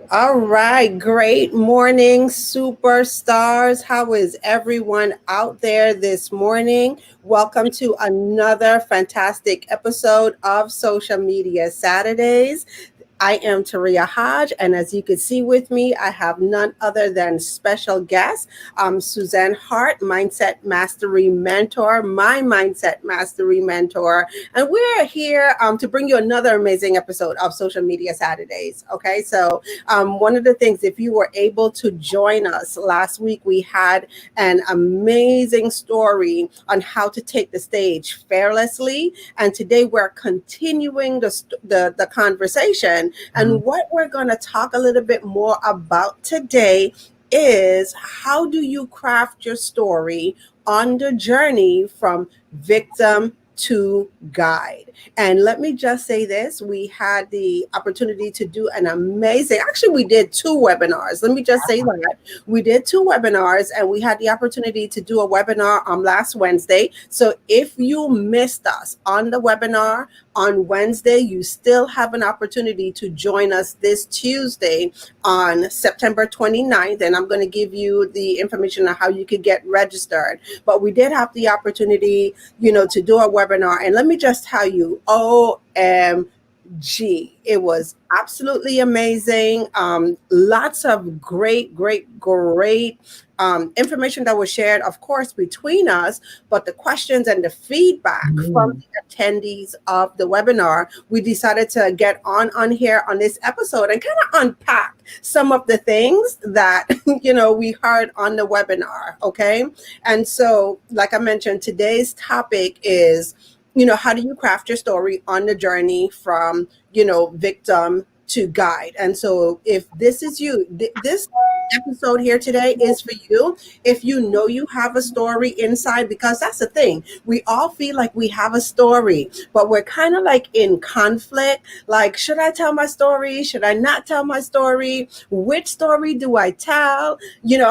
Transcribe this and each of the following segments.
All right, great morning, superstars. How is everyone out there this morning? Welcome to another fantastic episode of Social Media Saturdays. I am Taria Hodge, and as you can see with me, I have none other than special guest, Suzan Hart, Mindset Mastery Mentor, my Mindset Mastery Mentor. And we're here to bring you another amazing episode of Social Media Saturdays. Okay, so one of the things, if you were able to join us last week, we had an amazing story on how to take the stage fearlessly. And today we're continuing the conversation. And what we're going to talk a little bit more about today is how do you craft your story on the journey from victim to guide. And let me just say this, we had the opportunity to do an amazing, actually we did two webinars. Let me just say that. We did two webinars and we had the opportunity to do a webinar on last Wednesday. So if you missed us on the webinar on Wednesday, you still have an opportunity to join us this Tuesday on September 29th. And I'm going to give you the information on how you could get registered. But we did have the opportunity, to do a webinar. And let me just tell you, OMG, it was absolutely amazing. Lots of great information that was shared, of course, between us, but the questions and the feedback from the attendees of the webinar, we decided to get on here on this episode and kind of unpack some of the things that, we heard on the webinar. Okay. And so, like I mentioned, today's topic is, how do you craft your story on the journey from, victim to guide? And so if this is you, this episode here today is for you. If you know you have a story inside, because that's the thing, we all feel like we have a story, but we're kind of like in conflict. Like, should I tell my story? Should I not tell my story? Which story do I tell?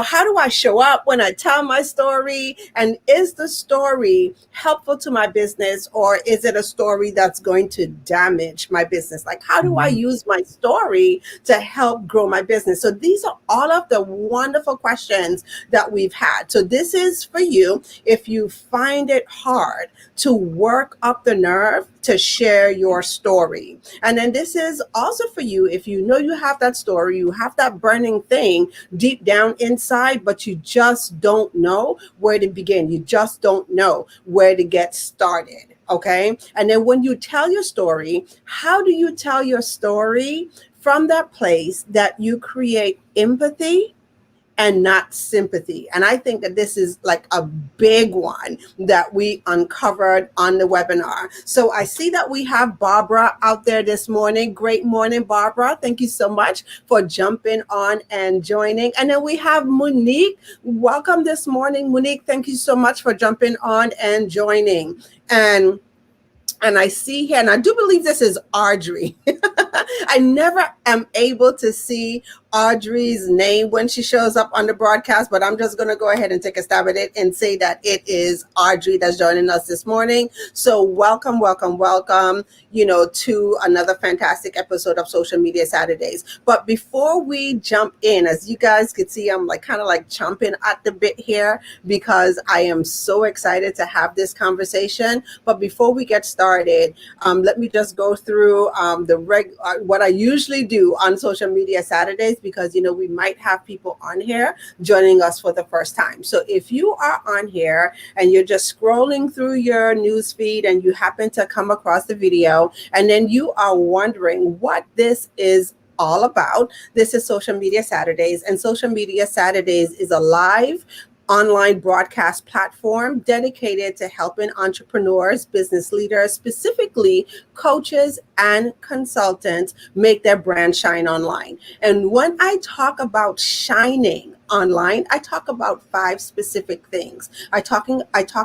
How do I show up when I tell my story? And is the story helpful to my business, or is it a story that's going to damage my business? Like, how do I use my story to help grow my business? So these are all of the wonderful questions that we've had. So this is for you if you find it hard to work up the nerve to share your story. And then this is also for you if you know you have that story, you have that burning thing deep down inside, but you just don't know where to begin. You just don't know where to get started. Okay. And then when you tell your story, how do you tell your story from that place that you create empathy and not sympathy? And I think that this is like a big one that we uncovered on the webinar. So I see that we have Barbara out there this morning. Great morning, Barbara. Thank you so much for jumping on and joining. And then we have Monique. Welcome this morning, Monique. Thank you so much for jumping on and joining. And I see here, and I do believe this is Audrey. I never am able to see Audrey's name when she shows up on the broadcast, but I'm just going to go ahead and take a stab at it and say that it is Audrey that's joining us this morning. So welcome, to another fantastic episode of Social Media Saturdays. But before we jump in, as you guys can see, I'm kind of chomping at the bit here because I am so excited to have this conversation. But before we get started, let me just go through what I usually do on Social Media Saturdays, because we might have people on here joining us for the first time. So if you are on here and you're just scrolling through your news feed and you happen to come across the video and then you are wondering what this is all about, this is Social Media Saturdays. And Social Media Saturdays is a live online broadcast platform dedicated to helping entrepreneurs, business leaders, specifically coaches and consultants, make their brand shine online. And when I talk about shining online, I talk about 5 specific things. I talk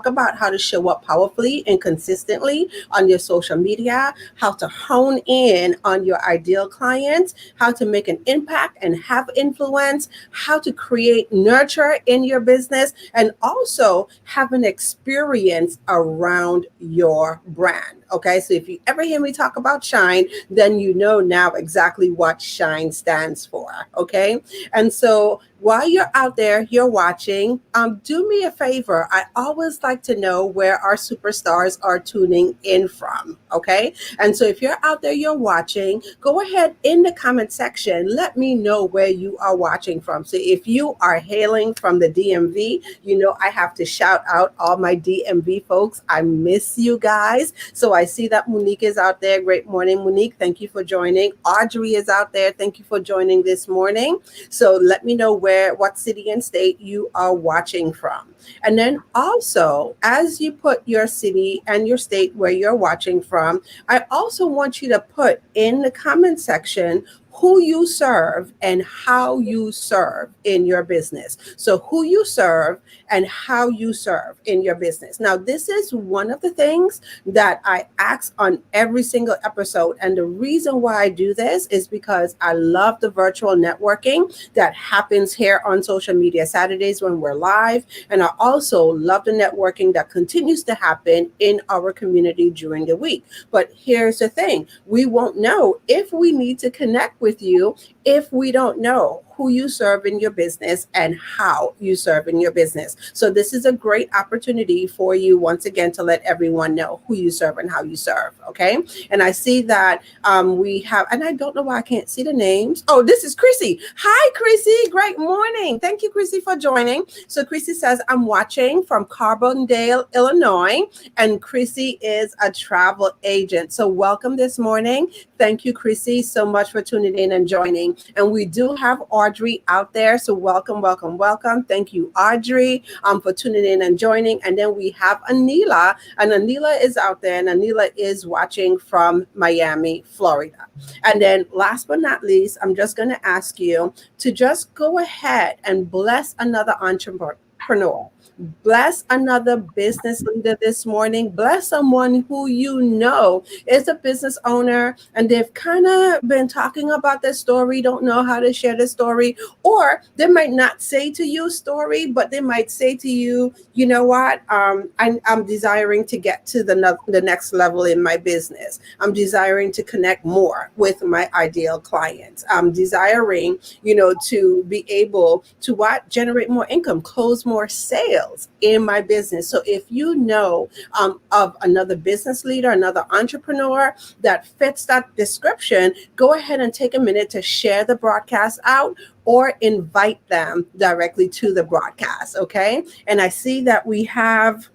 about how to show up powerfully and consistently on your social media, how to hone in on your ideal clients, how to make an impact and have influence, how to create nurture in your business, and also have an experience around your brand. Okay, so if you ever hear me talk about shine, then you know now exactly what shine stands for. Okay, and so while you're out there, you're watching, do me a favor. I always like to know where our superstars are tuning in from. Okay, and so if you're out there, you're watching, go ahead in the comment section. Let me know where you are watching from. So if you are hailing from the DMV, you know I have to shout out all my DMV folks. I miss you guys. So I see that Monique is out there. Great morning, Monique. Thank you for joining. Audrey is out there. Thank you for joining this morning. So let me know what city and state you are watching from. And then also, as you put your city and your state where you're watching from, I also want you to put in the comment section who you serve and how you serve in your business. So who you serve and how you serve in your business. Now, this is one of the things that I ask on every single episode. And the reason why I do this is because I love the virtual networking that happens here on social media Saturdays when we're live. And I also love the networking that continues to happen in our community during the week. But here's the thing, we won't know if we need to connect with you if we don't know who you serve in your business and how you serve in your business. So this is a great opportunity for you once again to let everyone know who you serve and how you serve. Okay. And I see that we have, and I don't know why I can't see the names. Oh, this is Chrissy. Hi, Chrissy. Great morning. Thank you, Chrissy, for joining. So Chrissy says, I'm watching from Carbondale, Illinois, and Chrissy is a travel agent. So welcome this morning. Thank you, Chrissy, so much for tuning in and joining. And we do have Audrey out there. So welcome, welcome, welcome. Thank you, Audrey, for tuning in and joining. And then we have Anila, and Anila is out there, and Anila is watching from Miami, Florida. And then last but not least, I'm just going to ask you to just go ahead and bless another entrepreneur. Bless another business leader this morning. Bless someone who you know is a business owner and they've kind of been talking about their story, don't know how to share the story, or they might not say to you story, but they might say to you, you know what, I'm desiring to get to the next level in my business. I'm desiring to connect more with my ideal clients. I'm desiring, to be able to generate more income, close more sales in my business. So if you know of another business leader, another entrepreneur that fits that description, go ahead and take a minute to share the broadcast out or invite them directly to the broadcast. Okay. And I see that we have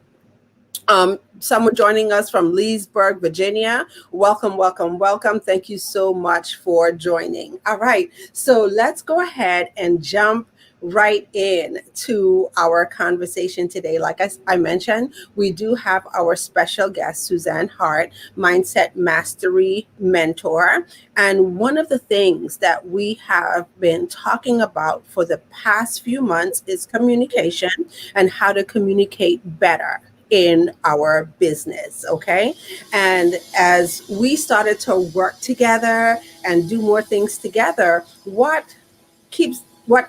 someone joining us from Leesburg, Virginia. Welcome, welcome, welcome. Thank you so much for joining. All right. So let's go ahead and jump right in to our conversation today. Like I mentioned, we do have our special guest, Suzan Hart, Mindset Mastery Mentor. And one of the things that we have been talking about for the past few months is communication and how to communicate better in our business. Okay. And as we started to work together and do more things together, what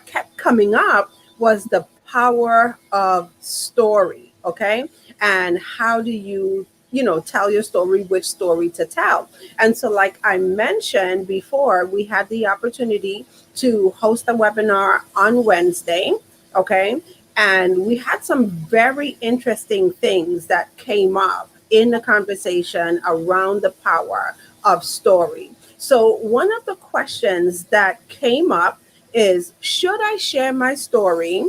kept coming up was the power of story. Okay. And how do you tell your story, which story to tell. And so, like I mentioned before, we had the opportunity to host a webinar on Wednesday. Okay. And we had some very interesting things that came up in the conversation around the power of story. So one of the questions that came up is, should I share my story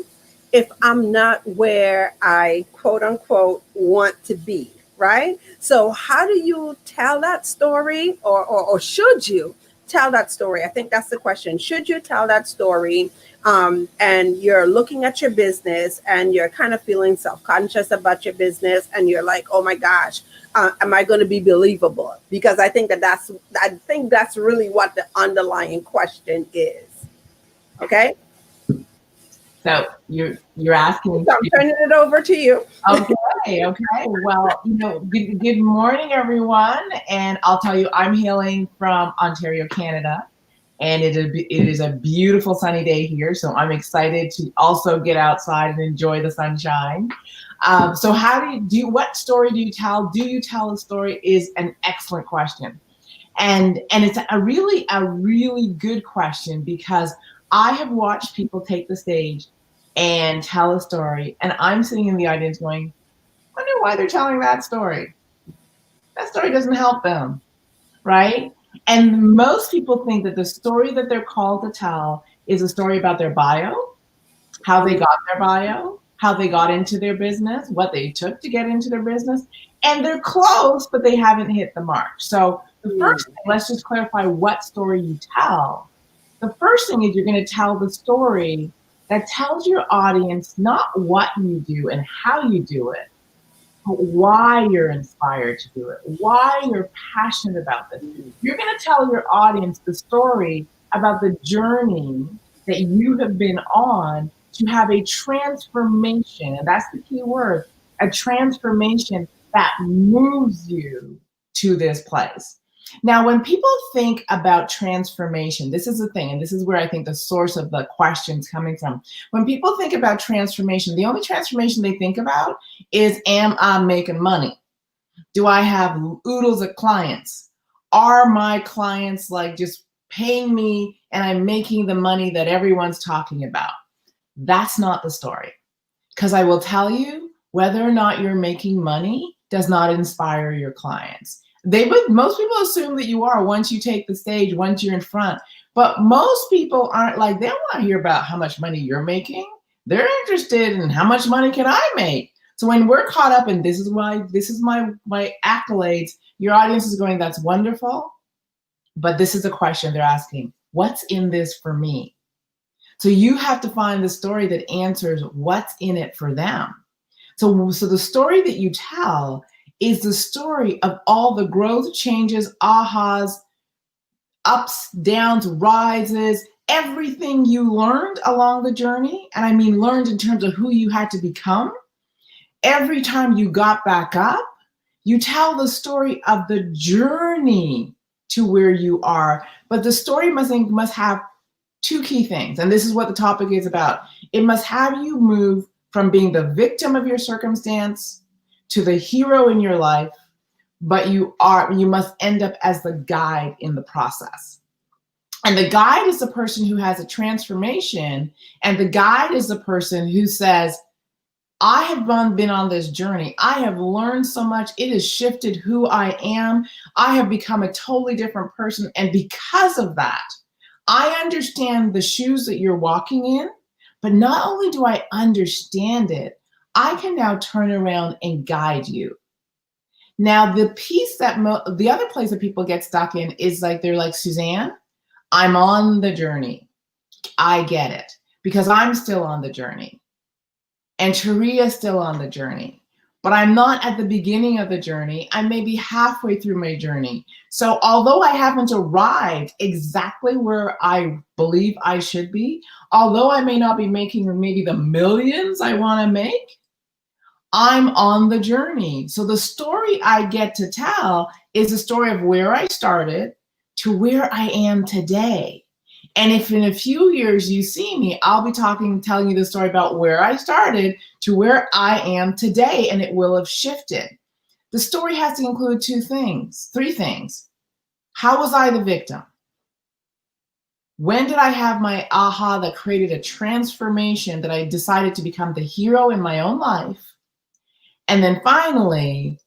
if I'm not where I quote unquote want to be? Right? So how do you tell that story, or should you tell that story? I think that's the question. Should you tell that story? And you're looking at your business and you're kind of feeling self-conscious about your business, and you're like, oh my gosh, am I going to be believable? Because I think that's really what the underlying question is. Okay. So you're asking. So I'm turning it over to you. Okay. Well, good morning, everyone. And I'll tell you, I'm hailing from Ontario, Canada. and it is a beautiful sunny day here. So I'm excited to also get outside and enjoy the sunshine. So how what story do you tell? Do you tell a story is an excellent question. And it's a really good question, because I have watched people take the stage and tell a story, and I'm sitting in the audience going, I wonder why they're telling that story. That story doesn't help them, right? And most people think that the story that they're called to tell is a story about their bio, how they got their bio, how they got into their business, what they took to get into their business, and they're close, but they haven't hit the mark. So the first thing, let's just clarify what story you tell. The first thing is you're going to tell the story that tells your audience not what you do and how you do it, but why you're inspired to do it, why you're passionate about this. You're going to tell your audience the story about the journey that you have been on to have a transformation, and that's the key word, a transformation that moves you to this place. Now, when people think about transformation, this is the thing, and this is where I think the source of the question's coming from. When people think about transformation, the only transformation they think about is, am I making money? Do I have oodles of clients? Are my clients like just paying me and I'm making the money that everyone's talking about? That's not the story. Because I will tell you, whether or not you're making money does not inspire your clients. Most people assume that you are once you take the stage, once you're in front. But most people aren't like, they don't want to hear about how much money you're making. They're interested in how much money can I make? So when we're caught up in this is my accolades, your audience is going, that's wonderful. But this is a question they're asking, what's in this for me? So you have to find the story that answers what's in it for them. So the story that you tell is the story of all the growth, changes, ahas, ups, downs, rises, everything you learned along the journey. And I mean learned in terms of who you had to become. Every time you got back up, you tell the story of the journey to where you are. But the story must have two key things. And this is what the topic is about. It must have you move from being the victim of your circumstance to the hero in your life, but you must end up as the guide in the process. And the guide is the person who has a transformation, and the guide is the person who says, I have been on this journey. I have learned so much. It has shifted who I am. I have become a totally different person. And because of that, I understand the shoes that you're walking in, but not only do I understand it, I can now turn around and guide you. Now, the piece that the other place that people get stuck in is like, they're like, Suzanne, I'm on the journey. I get it, because I'm still on the journey. And Sharia's still on the journey. But I'm not at the beginning of the journey. I may be halfway through my journey. So although I haven't arrived exactly where I believe I should be, although I may not be making maybe the millions I want to make, I'm on the journey. So the story I get to tell is the story of where I started to where I am today. And if in a few years you see me, I'll be telling you the story about where I started to where I am today, and it will have shifted. The story has to include three things. How was I the victim? When did I have my aha that created a transformation that I decided to become the hero in my own life? And then finally,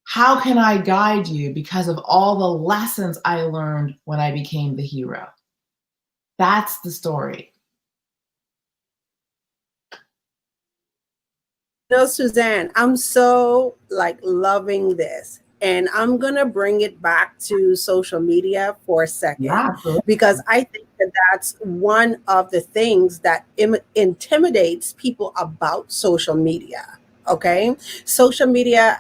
how can I guide you because of all the lessons I learned when I became the hero? That's the story. No, Suzanne, I'm so loving this. And I'm going to bring it back to social media for a second, because I think that that's one of the things that intimidates people about social media. Okay. Social media,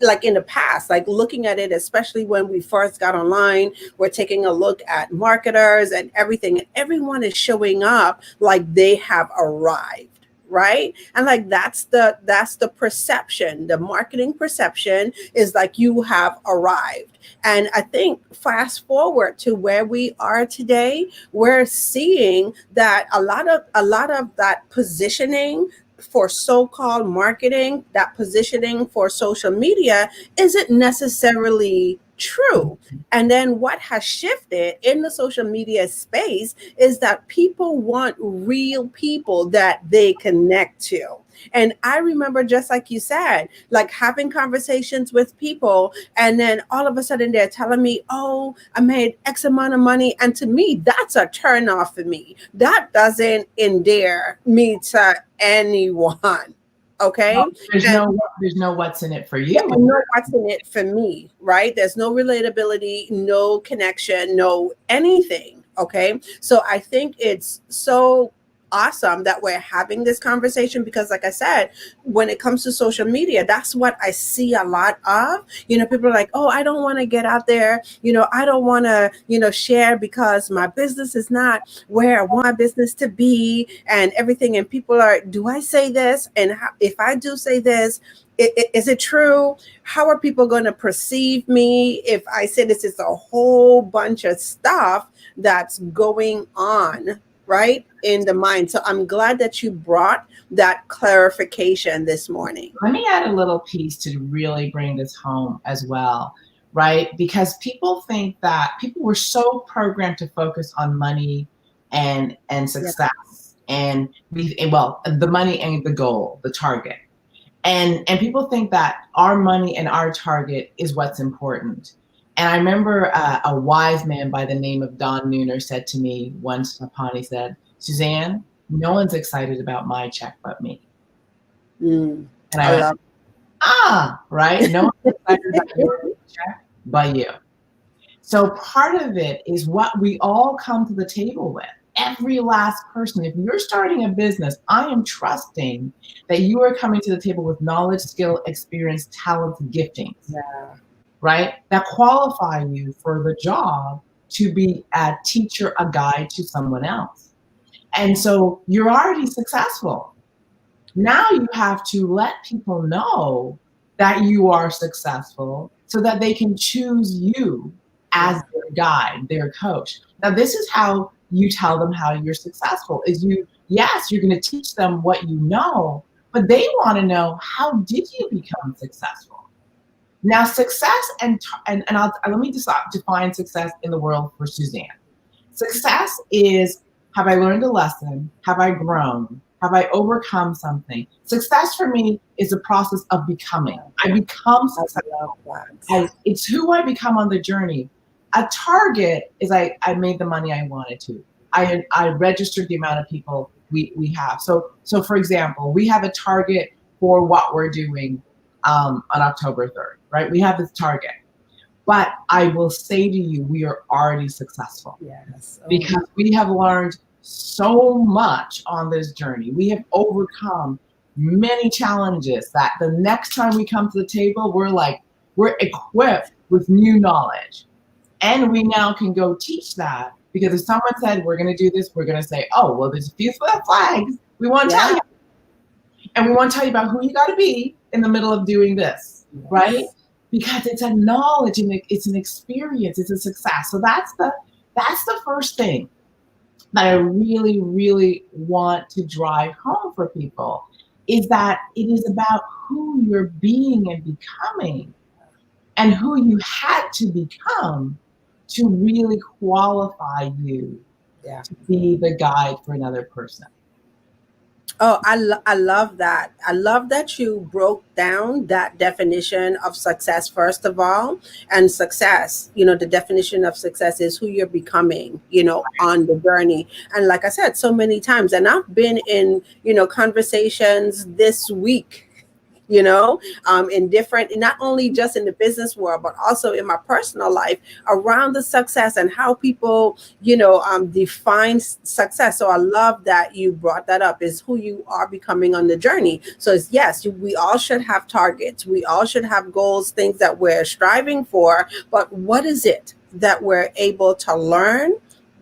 like in the past, like looking at it, especially when we first got online, we're taking a look at marketers and everything, and everyone is showing up like they have arrived. right? And like that's the perception. The marketing perception is like you have arrived. And I think fast forward to where we are today, we're seeing that a lot of that positioning for so-called marketing, that positioning for social media isn't necessarily true. And then what has shifted in the social media space is that people want real people that they connect to. And I remember, just like you said, like having conversations with people, and then all of a sudden they're telling me, oh, I made X amount of money. And to me, that's a turn off for me. That doesn't endear me to anyone. Okay. Well, there's And no what's in it for yeah, you. and no what's in it for me, right? There's no relatability, no connection, no anything. Okay. So I think it's so awesome that we're having this conversation because, like I said, when it comes to social media, that's what I see a lot of. People are like, oh, I don't want to get out there. I don't want to, share because my business is not where I want my business to be and everything. And people are, do I say this? And how, if I do say this, is it true? How are people going to perceive me if I say this? Is a whole bunch of stuff that's going on, right, in the mind. So I'm glad that you brought that clarification this morning. Let me add a little piece to really bring this home as well, right? Because people think that people were so programmed to focus on money and success, and the money and the goal, the target. And people think that our money and our target is what's important. And I remember a wise man by the name of Don Nooner said to me once upon, he said, Suzanne, no one's excited about my check but me. And I went, right? No one's excited about your check but you. So part of it is what we all come to the table with. Every last person. If you're starting a business, I am trusting that you are coming to the table with knowledge, skill, experience, talent, giftings, right? That qualify you for the job to be a teacher, a guide to someone else. And so you're already successful. Now you have to let people know that you are successful so that they can choose you as their guide, their coach. Now, this is how you tell them how you're successful is yes, you're going to teach them what you know, but they want to know, how did you become successful? Now, success and let me define success in the world for Suzanne. Success is, have I learned a lesson? Have I grown? Have I overcome something? Success for me is a process of becoming. I become successful. It's who I become on the journey. A target is I made the money I wanted to. I registered the amount of people we have. So for example, we have a target for what we're doing on October 3rd, right? We have this target. But I will say to you, we are already successful. Yes. Because we have learned so much on this journey. We have overcome many challenges that the next time we come to the table, we're equipped with new knowledge. And we now can go teach that, because if someone said, we're going to do this, we're going to say, oh, well, there's a few flags we want to tell you. And we want to tell you about who you got to be in the middle of doing this, right? Because it's a knowledge and it's an experience, it's a success. So that's the first thing that I really, really want to drive home for people, is that it is about who you're being and becoming, and who you had to become to really qualify you to be the guide for another person. Oh, I love that. I love that you broke down that definition of success, first of all. And success, the definition of success is who you're becoming, on the journey. And like I said, so many times, and I've been in, conversations this week, in different, not only just in the business world, but also in my personal life around the success and how people, define success. So I love that you brought that up, is who you are becoming on the journey. So it's, yes, we all should have targets. We all should have goals, things that we're striving for. But what is it that we're able to learn,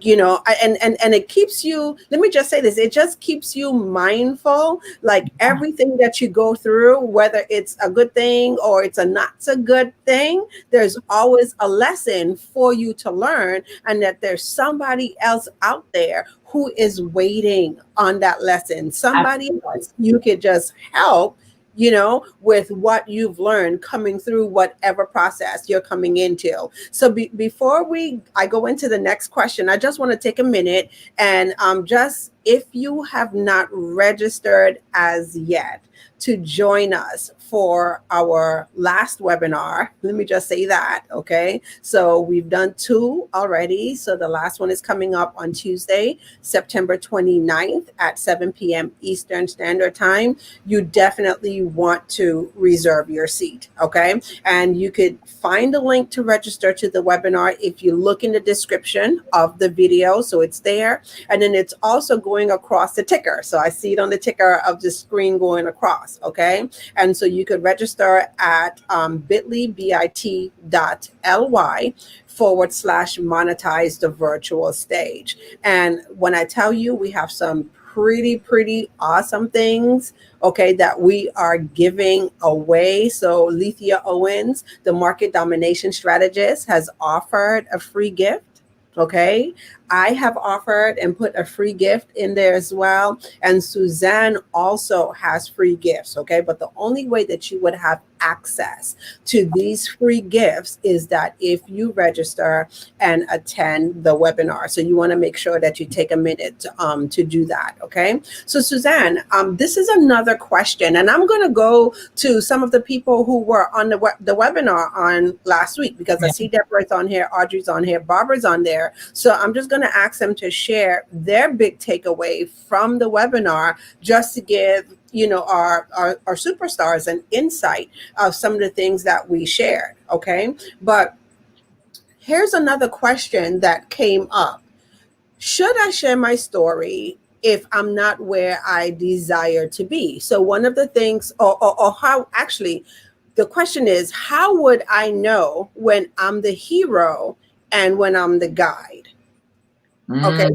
and it keeps you, let me just say this, it just keeps you mindful, like everything that you go through, whether it's a good thing or it's a not so good thing, there's always a lesson for you to learn, and that there's somebody else out there who is waiting on that lesson, somebody Absolutely. else you could just help, with what you've learned coming through whatever process you're coming into. So before I go into the next question, I just want to take a minute and just, if you have not registered as yet to join us for our last webinar, let me just say that, okay? So we've done 2 already. So the last one is coming up on Tuesday, September 29th at 7 p.m. Eastern Standard Time. You definitely want to reserve your seat, okay? And you could find the link to register to the webinar if you look in the description of the video. So it's there. And then it's also going across the ticker. So I see it on the ticker of the screen going across, okay? And so you could register at bit.ly/monetize the virtual stage. And when I tell you, we have some pretty awesome things, okay, that we are giving away. So Lethea Owens, the market domination strategist, has offered a free gift. Okay, I have offered and put a free gift in there as well. And Suzanne also has free gifts. Okay, but the only way that you would have access to these free gifts is that if you register and attend the webinar. So you want to make sure that you take a minute to do that. Okay, so Suzanne, this is another question, and I'm going to go to some of the people who were on the webinar on last week, because I see Deborah's on here, Audrey's on here, Barbara's on there. So I'm just going to ask them to share their big takeaway from the webinar, just to give our superstars an insight of some of the things that we shared. Okay, but here's another question that came up: should I share my story if I'm not where I desire to be? So one of the things, or how, actually the question is, how would I know when I'm the hero and when I'm the guide? Okay,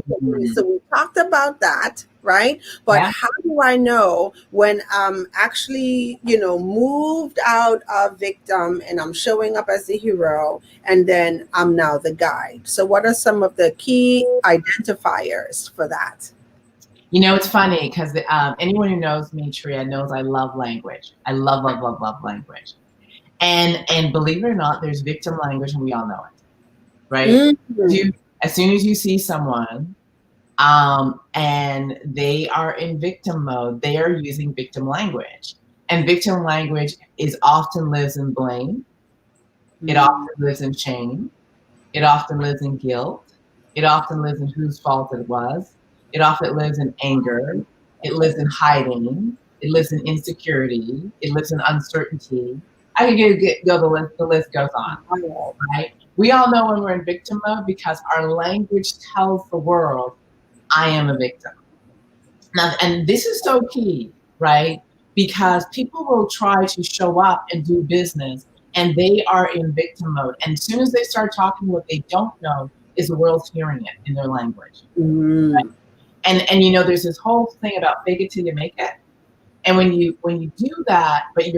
so we talked about that, right? But Yeah. how do I know when I'm actually, moved out of victim and I'm showing up as the hero, and then I'm now the guide? So what are some of the key identifiers for that? It's funny because anyone who knows me, Tria, knows I love language. I love language. And believe it or not, there's victim language, and we all know it, right? Mhm. As soon as you see someone and they are in victim mode, they are using victim language. And victim language often lives in blame. It often lives in shame. It often lives in guilt. It often lives in whose fault it was. It often lives in anger. It lives in hiding. It lives in insecurity. It lives in uncertainty. I could go the list goes on, right? We all know when we're in victim mode because our language tells the world, I am a victim. Now, and this is so key, right? Because people will try to show up and do business and they are in victim mode. And as soon as they start talking, what they don't know is the world's hearing it in their language. Right? And there's this whole thing about fake it till you make it. And when you do that, but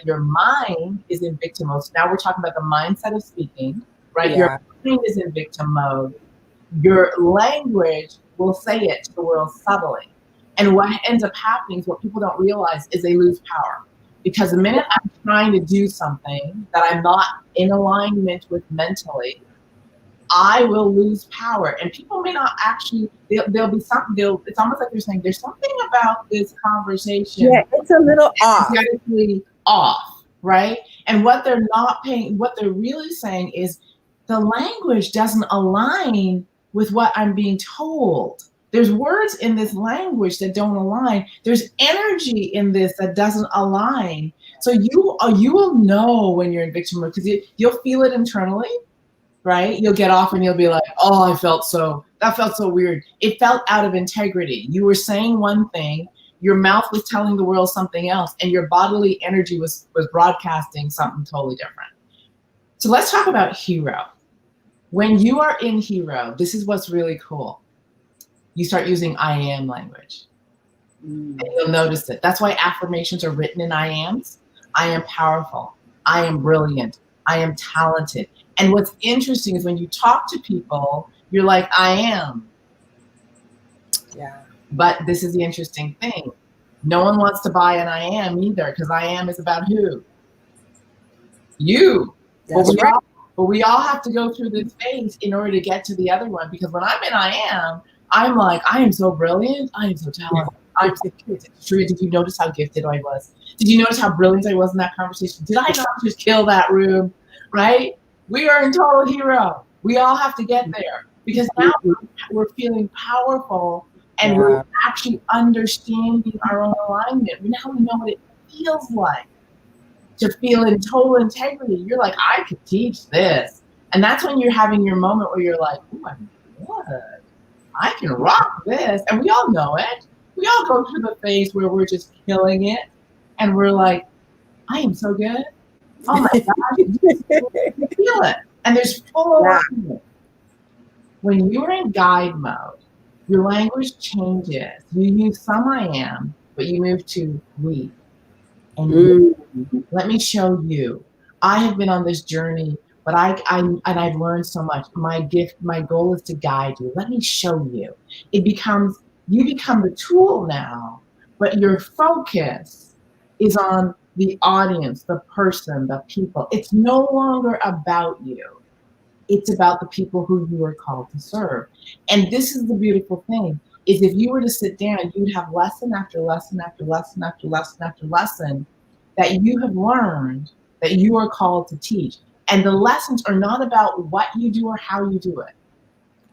your mind is in victim mode. So now we're talking about the mindset of speaking, right? Yeah. Your mind is in victim mode. Your language will say it to the world subtly. And what ends up happening is, what people don't realize is, they lose power. Because the minute I'm trying to do something that I'm not in alignment with mentally, I will lose power. And people may not actually, there'll be something, it's almost like they're saying, there's something about this conversation. Yeah, it's a little off. Energetically off, right? And what they're really saying is, the language doesn't align with what I'm being told. There's words in this language that don't align. There's energy in this that doesn't align. So you will know when you're in victim mode, because you'll feel it internally, right? You'll get off and you'll be like, oh, that felt so weird. It felt out of integrity. You were saying one thing, your mouth was telling the world something else, and your bodily energy was broadcasting something totally different. So let's talk about hero. When you are in hero, this is what's really cool. You start using I am language. And you'll notice it. That's why affirmations are written in I ams. I am powerful. I am brilliant. I am talented. And what's interesting is when you talk to people, you're like, I am. Yeah. But this is the interesting thing. No one wants to buy an I am either, because I am is about who? You. That's right. But we all have to go through this phase in order to get to the other one. Because when I'm in I am, I'm like, I am so brilliant. I am so talented. I'm so gifted. Did you notice how gifted I was? Did you notice how brilliant I was in that conversation? Did I not just kill that room? Right? We are in total hero. We all have to get there. Because now we're feeling powerful and we're actually understanding our own alignment. Now we know what it feels like to feel in total integrity. You're like, I could teach this. And that's when you're having your moment where you're like, ooh, I'm good. I can rock this. And we all know it. We all go through the phase where we're just killing it. And we're like, I am so good. Oh my gosh. You feel it. And there's full alignment. When you're in guide mode, your language changes. You use some I am, but you move to we. And let me show you. I have been on this journey, but I've learned so much. My gift, my goal is to guide you. Let me show you. You become the tool now, but your focus is on the audience, the person, the people. It's no longer about you. It's about the people who you are called to serve. And this is the beautiful thing, is if you were to sit down, you'd have lesson after lesson after lesson after lesson after lesson that you have learned that you are called to teach. And the lessons are not about what you do or how you do it.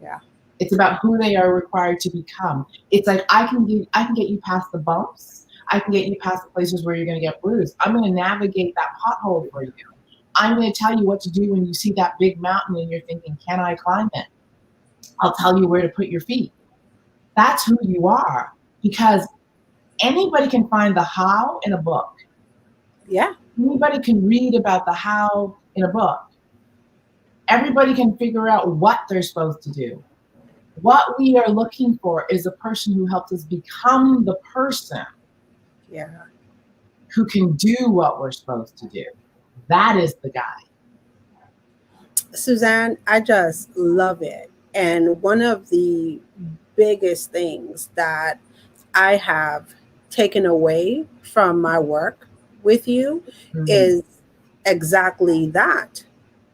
Yeah. It's about who they are required to become. It's like, I can get you past the bumps. I can get you past the places where you're going to get bruised. I'm going to navigate that pothole for you. I'm going to tell you what to do when you see that big mountain and you're thinking, can I climb it? I'll tell you where to put your feet. That's who you are, because anybody can find the how in a book. Yeah. Anybody can read about the how in a book. Everybody can figure out what they're supposed to do. What we are looking for is a person who helps us become the person who can do what we're supposed to do. That is the guy. Suzanne, I just love it. And one of the biggest things that I have taken away from my work with you is exactly that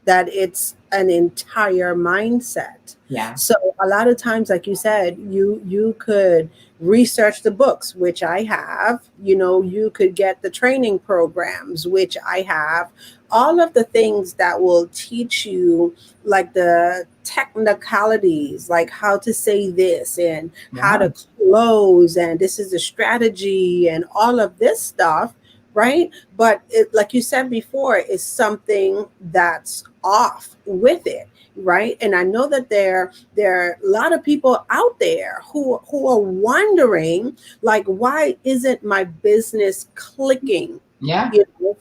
it's an entire mindset. Yeah. So a lot of times, like you said, you could research the books, which I have, you could get the training programs, which I have, all of the things that will teach you like the technicalities, like how to say this and how to close, and this is a strategy and all of this stuff. Right. But like you said before, is something that's off with it. Right. And I know that there are a lot of people out there who are wondering, like, why isn't my business clicking? Yeah.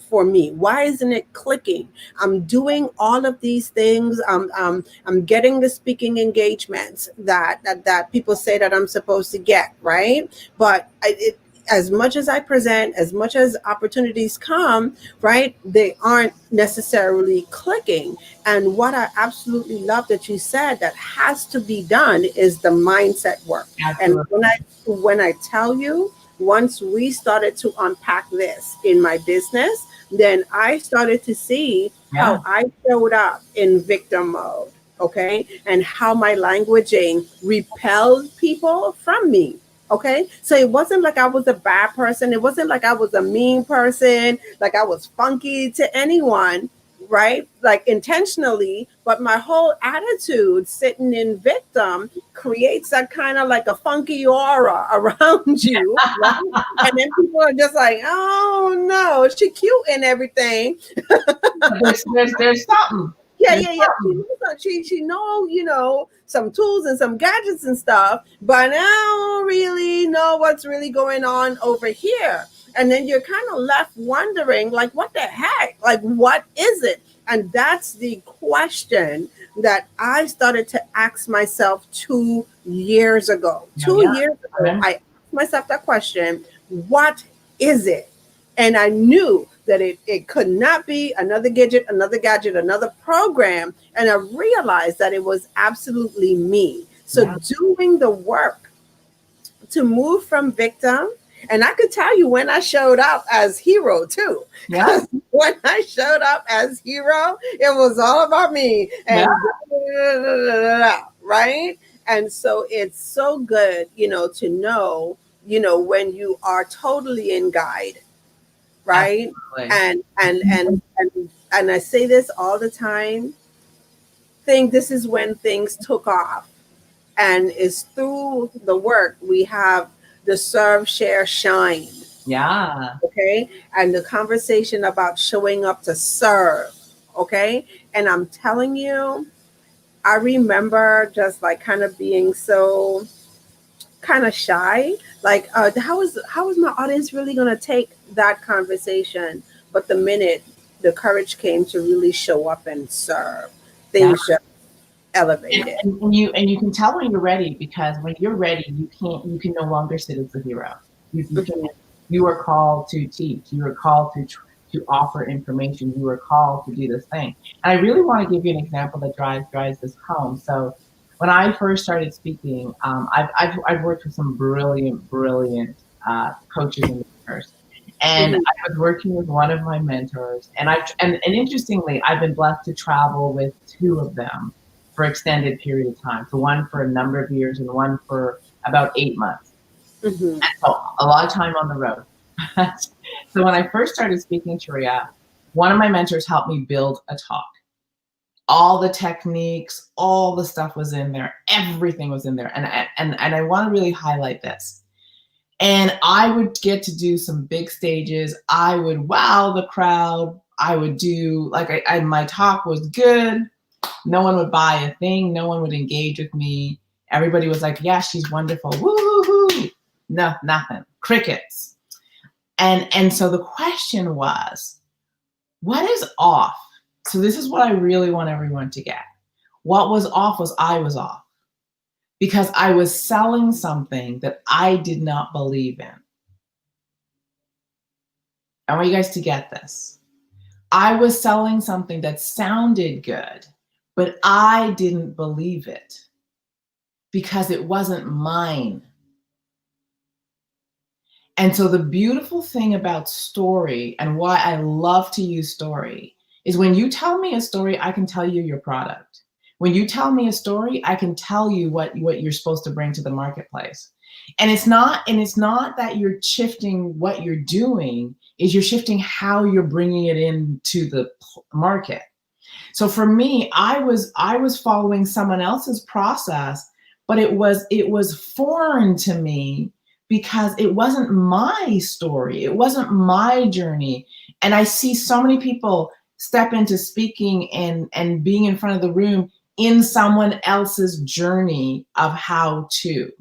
For me, why isn't it clicking? I'm doing all of these things. I'm getting the speaking engagements that people say that I'm supposed to get. Right. But as much as I present, as much as opportunities come, right, they aren't necessarily clicking. And what I absolutely love that you said that has to be done is the mindset work. Absolutely. And when I tell you, once we started to unpack this in my business, then I started to see how I showed up in victim mode, okay, and how my languaging repelled people from me. Okay, so it wasn't like I was a bad person. It wasn't like I was a mean person, like I was funky to anyone, right? Like intentionally, but my whole attitude sitting in victim creates that kind of like a funky aura around you, right? And then people are just like, oh no, she cute and everything. there's something. Yeah. She know, some tools and some gadgets and stuff, but I don't really know what's really going on over here. And then you're kind of left wondering, like, what the heck? Like, what is it? And that's the question that I started to ask myself 2 years ago. Oh, Two yeah. years I ago, remember. I asked myself that question, what is it? And I knew that it could not be another gadget, another program. And I realized that it was absolutely me. So Yeah. doing the work to move from victim, and I could tell you when I showed up as hero too. Yeah. Because when I showed up as hero, it was all about me Yeah. and right. And so it's so good, to know, when you are totally in guide, right? Absolutely. And I say this all the time. Think this is when things took off, and it's through the work we have the serve, share, shine. Yeah. Okay, and the conversation about showing up to serve. Okay, and I'm telling you, I remember just like kind of being so kind of shy, like how is my audience really going to take that conversation? But the minute the courage came to really show up and serve, Yeah. things just elevated. And you can tell when you're ready, because when you're ready, you can no longer sit as the hero. You can you are called to teach. You are called to offer information. You are called to do this thing. And I really want to give you an example that drives this home. So when I first started speaking, I've worked with some brilliant coaches and mentors. And Mhm, I was working with one of my mentors, and interestingly, I've been blessed to travel with two of them for extended period of time. So one for a number of years and one for about 8 months. mhm, So a lot of time on the road. So when I first started speaking to Ria, one of my mentors helped me build a talk. All the techniques, all the stuff was in there. Everything was in there. And I want to really highlight this. And I would get to do some big stages. I would wow the crowd. I would do my talk was good. No one would buy a thing. No one would engage with me. Everybody was like, yeah, she's wonderful. Woo-hoo-hoo. No, nothing. Crickets. And so the question was, what is off? So this is what I really want everyone to get. What was off was I was off, because I was selling something that I did not believe in. I want you guys to get this. I was selling something that sounded good, but I didn't believe it because it wasn't mine. And so the beautiful thing about story, and why I love to use story, is when you tell me a story, I can tell you your product. When you tell me a story, I can tell you what you're supposed to bring to the marketplace. And it's not that you're shifting what you're doing, is you're shifting how you're bringing it into the market. So for me, I was following someone else's process, but it was foreign to me because it wasn't my story. It wasn't my journey. And I see so many people step into speaking and being in front of the room in someone else's journey of how to.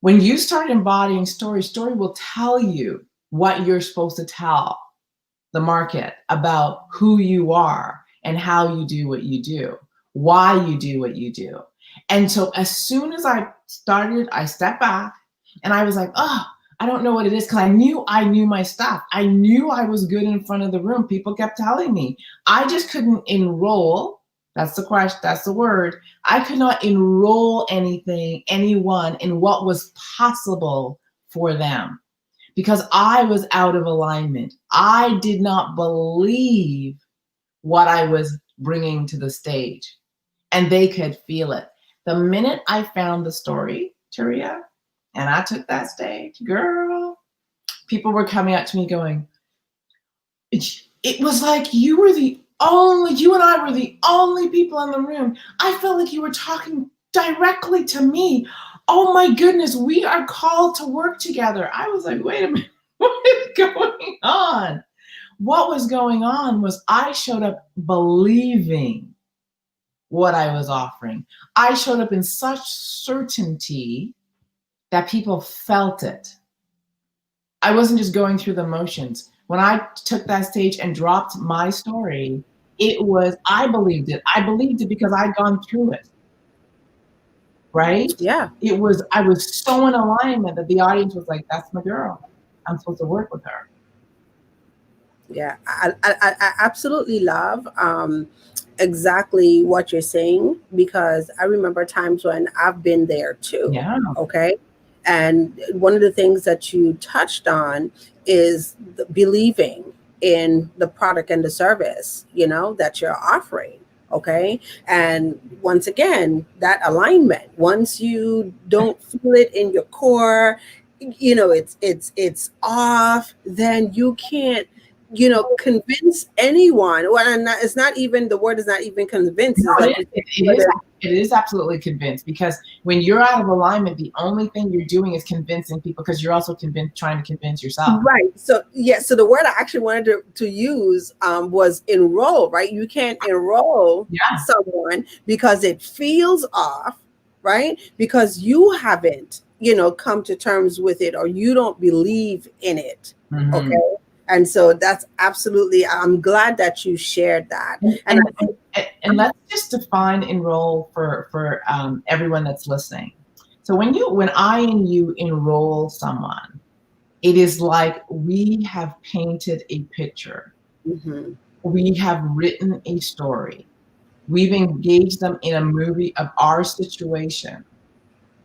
When you start embodying story will tell you what you're supposed to tell the market about who you are and how you do what you do, why you do what you do. And so as soon as I started, I stepped back and I was like, oh, I don't know what it is, because I knew my stuff. I knew I was good in front of the room. People kept telling me. I just couldn't enroll. That's the question. That's the word. I could not enroll anyone in what was possible for them, because I was out of alignment. I did not believe what I was bringing to the stage, and they could feel it. The minute I found the story, Taria, and I took that stage, girl, people were coming up to me going, it was like you and I were the only people in the room. I felt like you were talking directly to me. Oh my goodness, we are called to work together. I was like, wait a minute, what is going on? What was going on was I showed up believing what I was offering. I showed up in such certainty that people felt it. I wasn't just going through the motions. When I took that stage and dropped my story, I believed it. I believed it because I'd gone through it, right? Yeah. I was so in alignment that the audience was like, that's my girl. I'm supposed to work with her. Yeah, I absolutely love exactly what you're saying, because I remember times when I've been there too. Yeah. Okay. And one of the things that you touched on is believing in the product and the service, that you're offering. Okay. And once again, that alignment, once you don't feel it in your core, it's off, then you can't convince anyone. Well, and it's not even, the word is not even convince, No, is like it is absolutely convinced, because when you're out of alignment, the only thing you're doing is convincing people, because you're also trying to convince yourself. right. So yeah, so the word I actually wanted to use was enroll, right? You can't enroll Yeah. someone because it feels off, right? Because you haven't come to terms with it, or you don't believe in it. Mm-hmm. Okay. And so that's absolutely, I'm glad that you shared that. And let's just define enroll for everyone that's listening. So when I and you enroll someone, it is like we have painted a picture. Mm-hmm. We have written a story. We've engaged them in a movie of our situation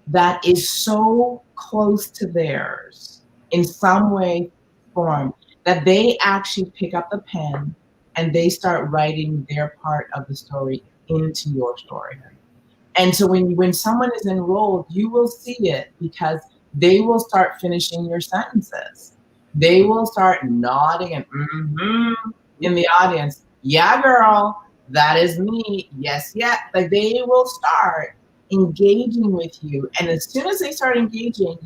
that is so close to theirs in some way, form, that they actually pick up the pen and they start writing their part of the story into your story. And so when someone is enrolled, you will see it, because they will start finishing your sentences. They will start nodding and in the audience. Yeah, girl, that is me. Yes, yeah. Like, they will start engaging with you. And as soon as they start engaging,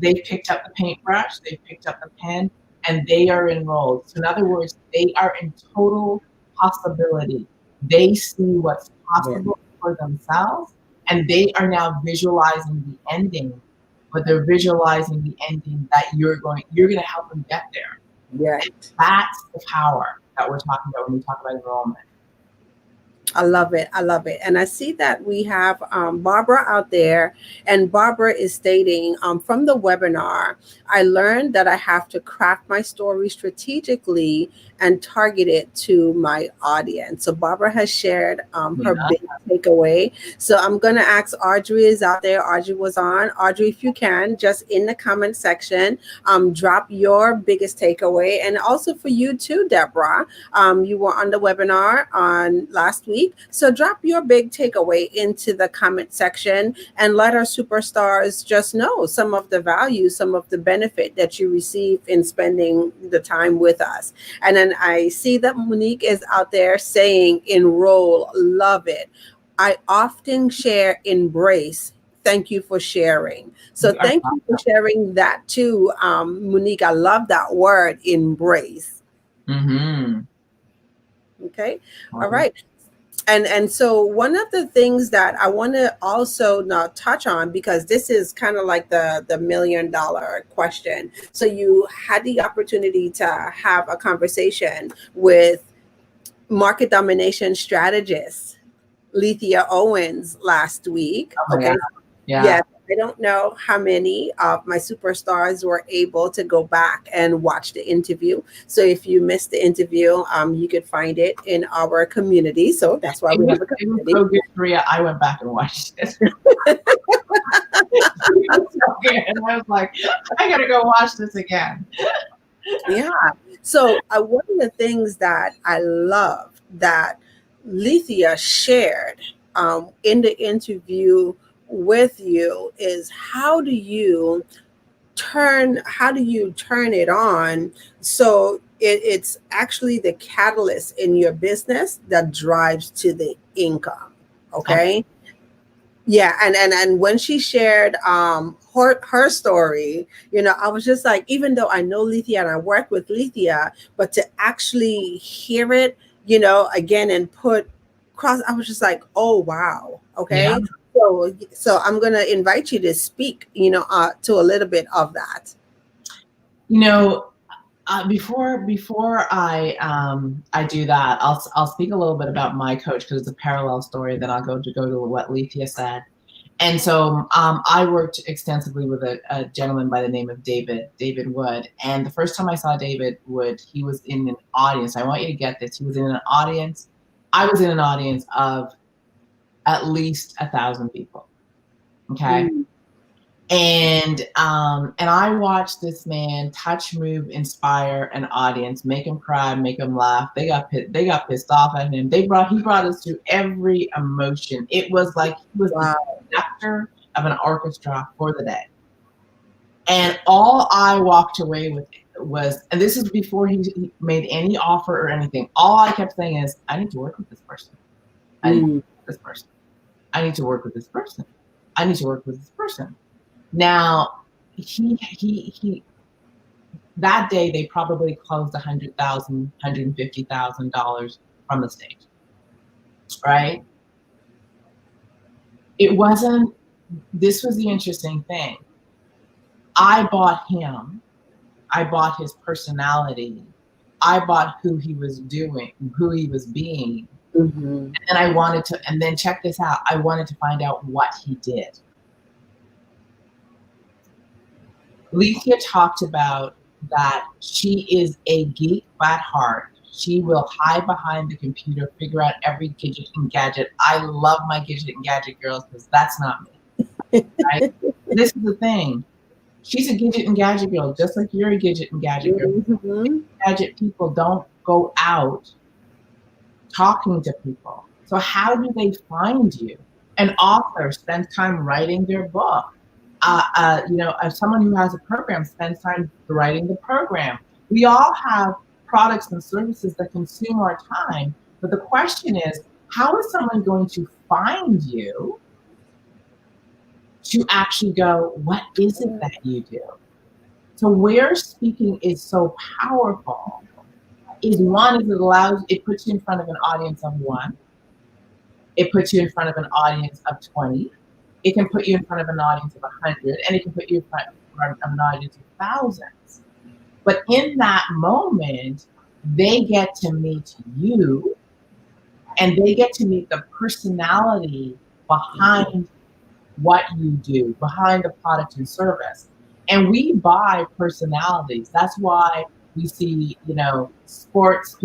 they've picked up the paintbrush, they've picked up the pen, and they are enrolled. So in other words, they are in total possibility. They see what's possible for themselves, and they are now visualizing the ending, but they're visualizing the ending that you're going to help them get there. Yeah. That's the power that we're talking about when we talk about enrollment. I love it. I love it. And I see that we have Barbara out there, and Barbara is stating from the webinar, I learned that I have to craft my story strategically and target it to my audience. So Barbara has shared her big takeaway. So I'm going to ask Audrey is out there. Audrey was on. Audrey, if you can, just in the comment section, drop your biggest takeaway. And also for you too, Deborah, you were on the webinar on last week. So drop your big takeaway into the comment section and let our superstars just know some of the value, some of the benefit that you receive in spending the time with us. And then I see that Monique is out there saying enroll, love it. I often share embrace. Thank you for sharing. So thank you for sharing that too, Monique. I love that word, embrace. Mm-hmm. Okay. All right. And so one of the things that I want to also now touch on, because this is kind of like the $1 million question. So you had the opportunity to have a conversation with market domination strategist Lethea Owens last week. Okay. Yeah. Yes. I don't know how many of my superstars were able to go back and watch the interview. So if you missed the interview, you could find it in our community. So that's why we have a community. So good, Maria. I went back and watched it. And I was like, I gotta go watch this again. Yeah. So one of the things that I love that Lethea shared in the interview with you is how do you turn it on so it's actually the catalyst in your business that drives to the income. Okay. Yeah, and when she shared her story, I was just like, even though I know Lethea and I work with Lethea, but to actually hear it, again and put cross, I was just like, oh wow, okay. Yeah. So I'm gonna invite you to speak, to a little bit of that. Before I do that, I'll speak a little bit about my coach because it's a parallel story. Then I'll go to what Lethea said. And so I worked extensively with a gentleman by the name of David Wood. And the first time I saw David Wood, he was in an audience. I want you to get this. He was in an audience. I was in an audience of at least 1,000 people. Okay. Mm. And I watched this man touch, move, inspire an audience, make him cry, make him laugh. They got pissed off at him. He brought us through every emotion. It was like he was the conductor of an orchestra for the day. And all I walked away with was, and this is before he made any offer or anything. All I kept saying is, I need to work with this person. I need to work with this person. I need to work with this person. I need to work with this person. Now, he that day they probably closed $100,000, $150,000 from the stage, right? It wasn't. This was the interesting thing. I bought him. I bought his personality. I bought who he was doing, who he was being, and I wanted to. And then check this out. I wanted to find out what he did. Lethea talked about that she is a geek at heart. She will hide behind the computer, figure out every gadget and gadget. I love my gadget and gadget girls because that's not me. Right? This is the thing. She's a gadget and gadget girl, just like you're a gadget and gadget girl. Gadget people don't go out talking to people. So how do they find you? An author spends time writing their book. Someone who has a program spends time writing the program. We all have products and services that consume our time, but the question is, how is someone going to find you to actually go, what is it that you do? So where speaking is so powerful is one, is it puts you in front of an audience of 1. It puts you in front of an audience of 20. It can put you in front of an audience of 100, and it can put you in front of an audience of thousands. But in that moment, they get to meet you, and they get to meet the personality behind what you do, behind the product and service. And we buy personalities. That's why we see, sports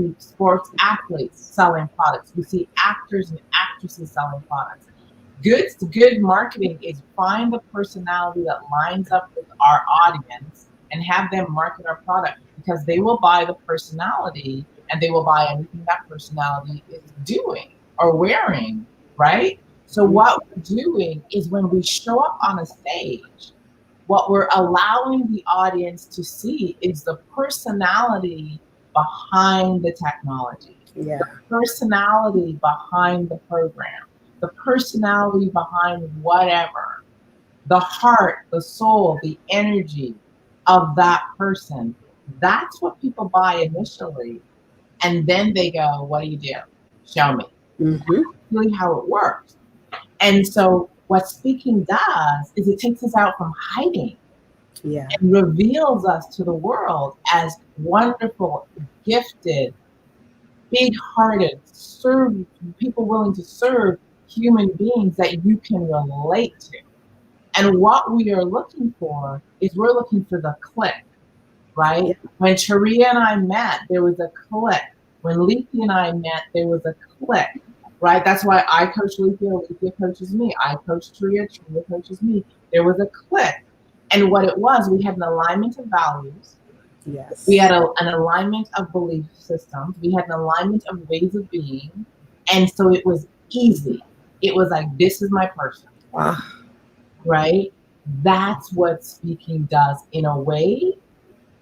athletes selling products. We see actors and actresses selling products. Good marketing is find the personality that lines up with our audience and have them market our product, because they will buy the personality and they will buy anything that personality is doing or wearing, right? So what we're doing is when we show up on a stage, what we're allowing the audience to see is the personality behind the technology, the personality behind the program, the personality behind whatever, the heart, the soul, the energy of that person. That's what people buy initially. And then they go, what do you do? Show me. That's really how it works. And so what speaking does is it takes us out from hiding and reveals us to the world as wonderful, gifted, big-hearted, people willing to serve human beings that you can relate to. And what we are looking for is we're looking for the click, right? When Taria and I met, there was a click. When Lethea and I met, there was a click, right? That's why I coach Lethea, Lethea coaches me. I coach Taria, Taria coaches me. There was a click. And what it was, we had an alignment of values. Yes. We had an alignment of belief systems. We had an alignment of ways of being. And so it was easy. It was like, this is my person. Wow. Right? That's what speaking does in a way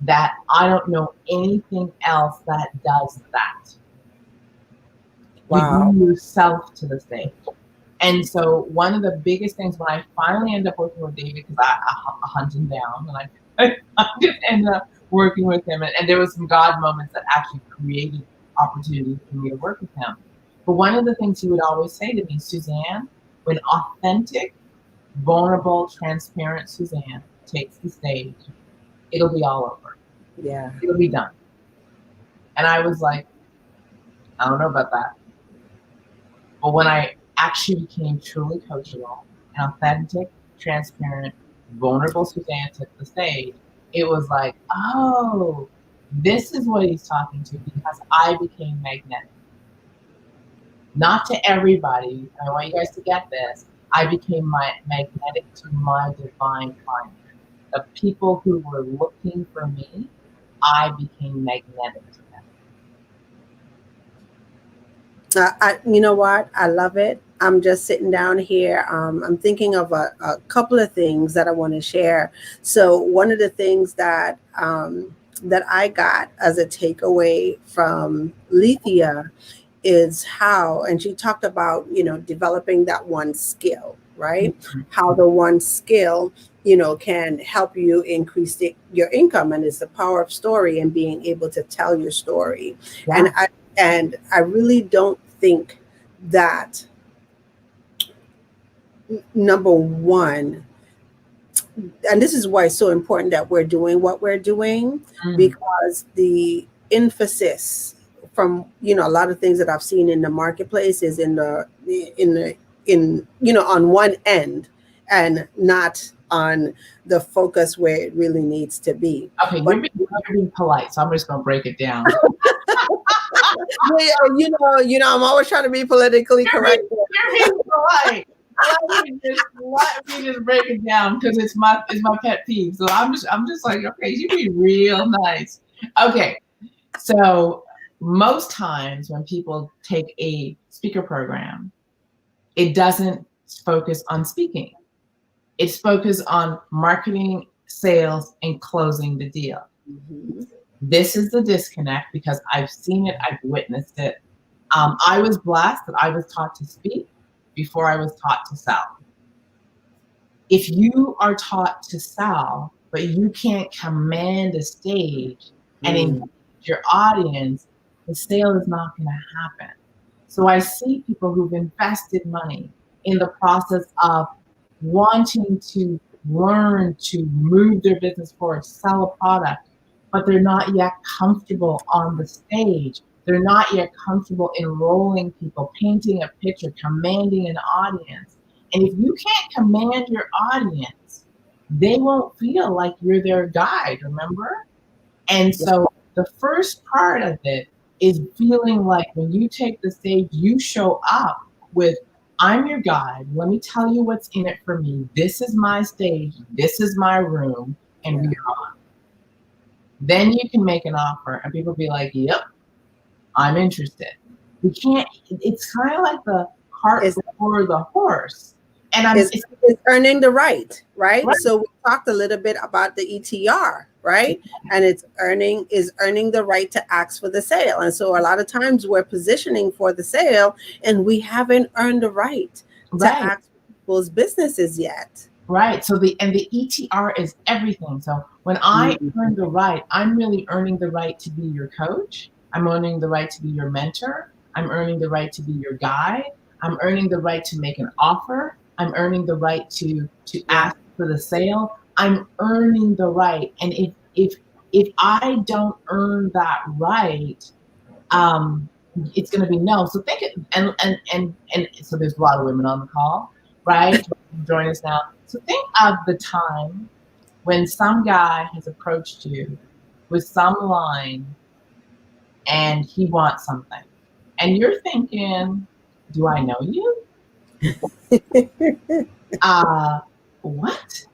that I don't know anything else that does that. Wow. You bring yourself to the stage. And so one of the biggest things when I finally ended up working with David, because I hunt him down, and I just ended up working with him. And there was some God moments that actually created opportunity for me to work with him. But one of the things he would always say to me, Suzanne, when authentic, vulnerable, transparent Suzanne takes the stage, it'll be all over. Yeah. It'll be done. And I was like, I don't know about that. But when I actually became truly coachable and authentic, transparent, vulnerable Suzanne took the stage, it was like, oh, this is what he's talking to, because I became magnetic. Not to everybody. I want you guys to get this. I became magnetic to my divine client. The people who were looking for me, I became magnetic to them. You know what? I love it. I'm just sitting down here. I'm thinking of a couple of things that I want to share. So one of the things that I got as a takeaway from Lethea is how, and she talked about, developing that one skill, right? How the one skill, can help you increase your income, and it's the power of story and being able to tell your story. Yeah. And I really don't think that, number one, and this is why it's so important that we're doing what we're doing, because the emphasis from a lot of things that I've seen in the marketplace is in on one end, and not on the focus where it really needs to be. Okay, you're being polite, so I'm just gonna break it down. I'm always trying to be politically correct. You're being polite. Let me just break it down, because it's my pet peeve. So I'm just like, okay, you be real nice. Okay, so most times when people take a speaker program, it doesn't focus on speaking. It's focused on marketing, sales, and closing the deal. Mm-hmm. This is the disconnect, because I've seen it, I've witnessed it. I was blessed that I was taught to speak before I was taught to sell. If you are taught to sell, but you can't command a stage and engage your audience, the sale is not going to happen. So I see people who've invested money in the process of wanting to learn to move their business forward, sell a product, but they're not yet comfortable on the stage. They're not yet comfortable enrolling people, painting a picture, commanding an audience. And if you can't command your audience, they won't feel like you're their guide, remember? And so the first part of it is feeling like when you take the stage, you show up with, I'm your guide. Let me tell you what's in it for me. This is my stage. This is my room. And we're on. Then you can make an offer and people be like, yep, I'm interested. We can't, it's kind of like the cart before the horse. And it's earning the right? So we talked a little bit about the ETR, right? And it's earning the right to ask for the sale. And so a lot of times we're positioning for the sale and we haven't earned the right to ask for people's businesses yet. Right. So the ETR is everything. So when I earn the right, I'm really earning the right to be your coach. I'm earning the right to be your mentor. I'm earning the right to be your guide. I'm earning the right to make an offer. I'm earning the right to ask for the sale. I'm earning the right. And if I don't earn that right, it's going to be no. So think it, and so there's a lot of women on the call, right? Join us now. So think of the time when some guy has approached you with some line and he wants something. And you're thinking, do I know you? What?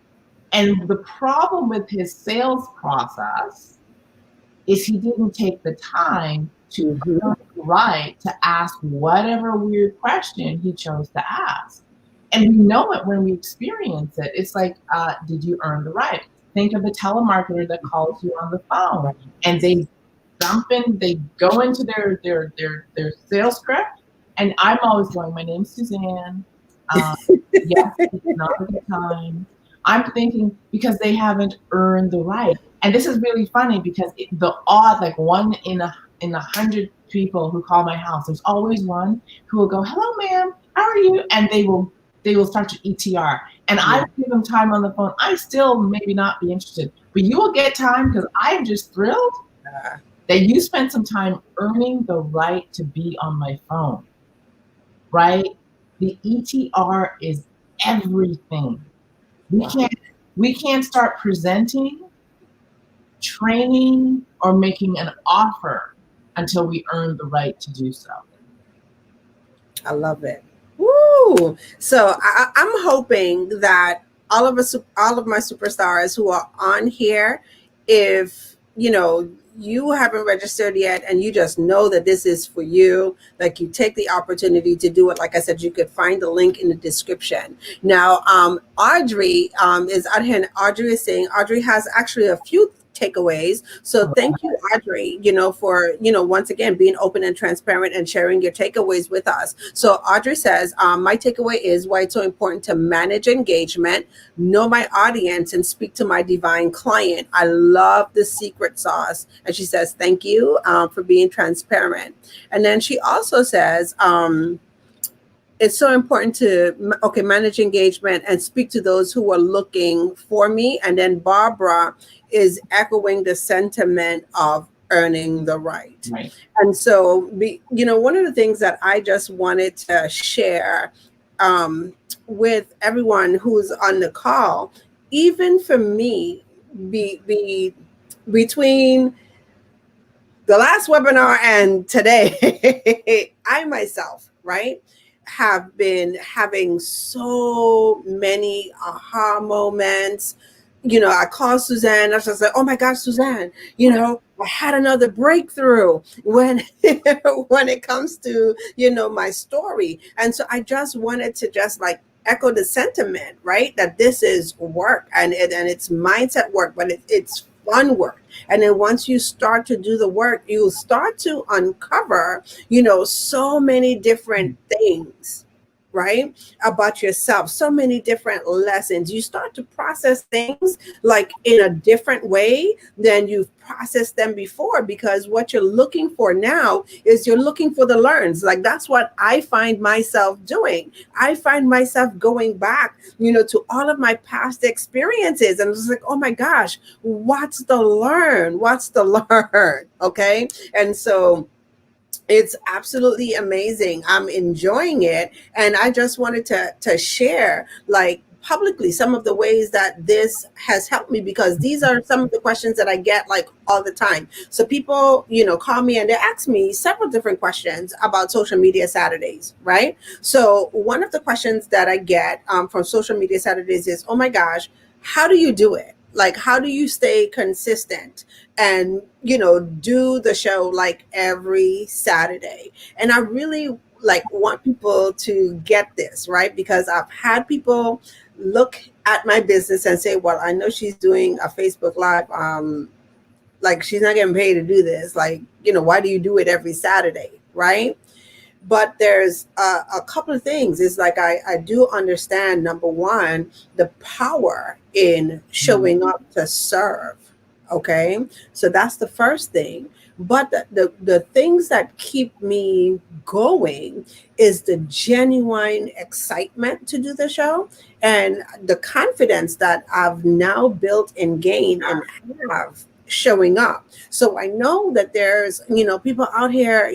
And the problem with his sales process is he didn't take the time to earn the right to ask whatever weird question he chose to ask. And we know it when we experience it. It's like, did you earn the right? Think of a telemarketer that calls you on the phone and they go into their sales script. And I'm always going, my name's Suzanne. Yes, it's not a good time. I'm thinking because they haven't earned the right. And this is really funny because the odd, like 1 in 100 people who call my house, there's always one who will go, hello, ma'am, how are you? And they will start to ETR. and I would give them time on the phone, I still maybe not be interested. But you will get time because I'm just thrilled that you spent some time earning the right to be on my phone, right? The ETR is everything. We can't start presenting, training, or making an offer until we earn the right to do so. I love it. Woo! So I'm hoping that all of my superstars who are on here, if you haven't registered yet and you just know that this is for you, like you take the opportunity to do it. Like I said, you could find the link in the description. Now, Audrey is out here, and Audrey is saying Audrey has actually a few takeaways. So thank you, Audrey, for, once again, being open and transparent and sharing your takeaways with us. So Audrey says, my takeaway is why it's so important to manage engagement, know my audience, and speak to my divine client. I love the secret sauce. And she says, thank you for being transparent. And then she also says, it's so important to manage engagement and speak to those who are looking for me. And then Barbara is echoing the sentiment of earning the right. And so, one of the things that I just wanted to share with everyone who's on the call, even for me, between the last webinar and today, I myself, right, have been having so many aha moments. I called Suzanne. I was just like, oh my gosh, Suzanne, I had another breakthrough when when it comes to, my story. And so I just wanted to just like echo the sentiment, right? That this is work and it's mindset work, but it's fun work. And then once you start to do the work, you'll start to uncover, so many different things, right, about yourself, so many different lessons. You start to process things like in a different way than you've processed them before, because what you're looking for now is you're looking for the learns. Like that's what I find myself doing. I find myself going back, to all of my past experiences, and it's like, oh my gosh, what's the learn? What's the learn? Okay. And so it's absolutely amazing. I'm enjoying it. And I just wanted to share like publicly some of the ways that this has helped me, because these are some of the questions that I get like all the time. So people, call me and they ask me several different questions about social media Saturdays, right? So one of the questions that I get from social media Saturdays is, oh my gosh, how do you do it? Like, how do you stay consistent and, do the show like every Saturday? And I really like want people to get this, right? Because I've had people look at my business and say, well, I know she's doing a Facebook Live. Like she's not getting paid to do this. Like, why do you do it every Saturday? Right. But there's a couple of things. It's like I do understand, number one, the power in showing up to serve. Okay. So that's the first thing. But the things that keep me going is the genuine excitement to do the show and the confidence that I've now built and gained and have showing up. So I know that there's, people out here,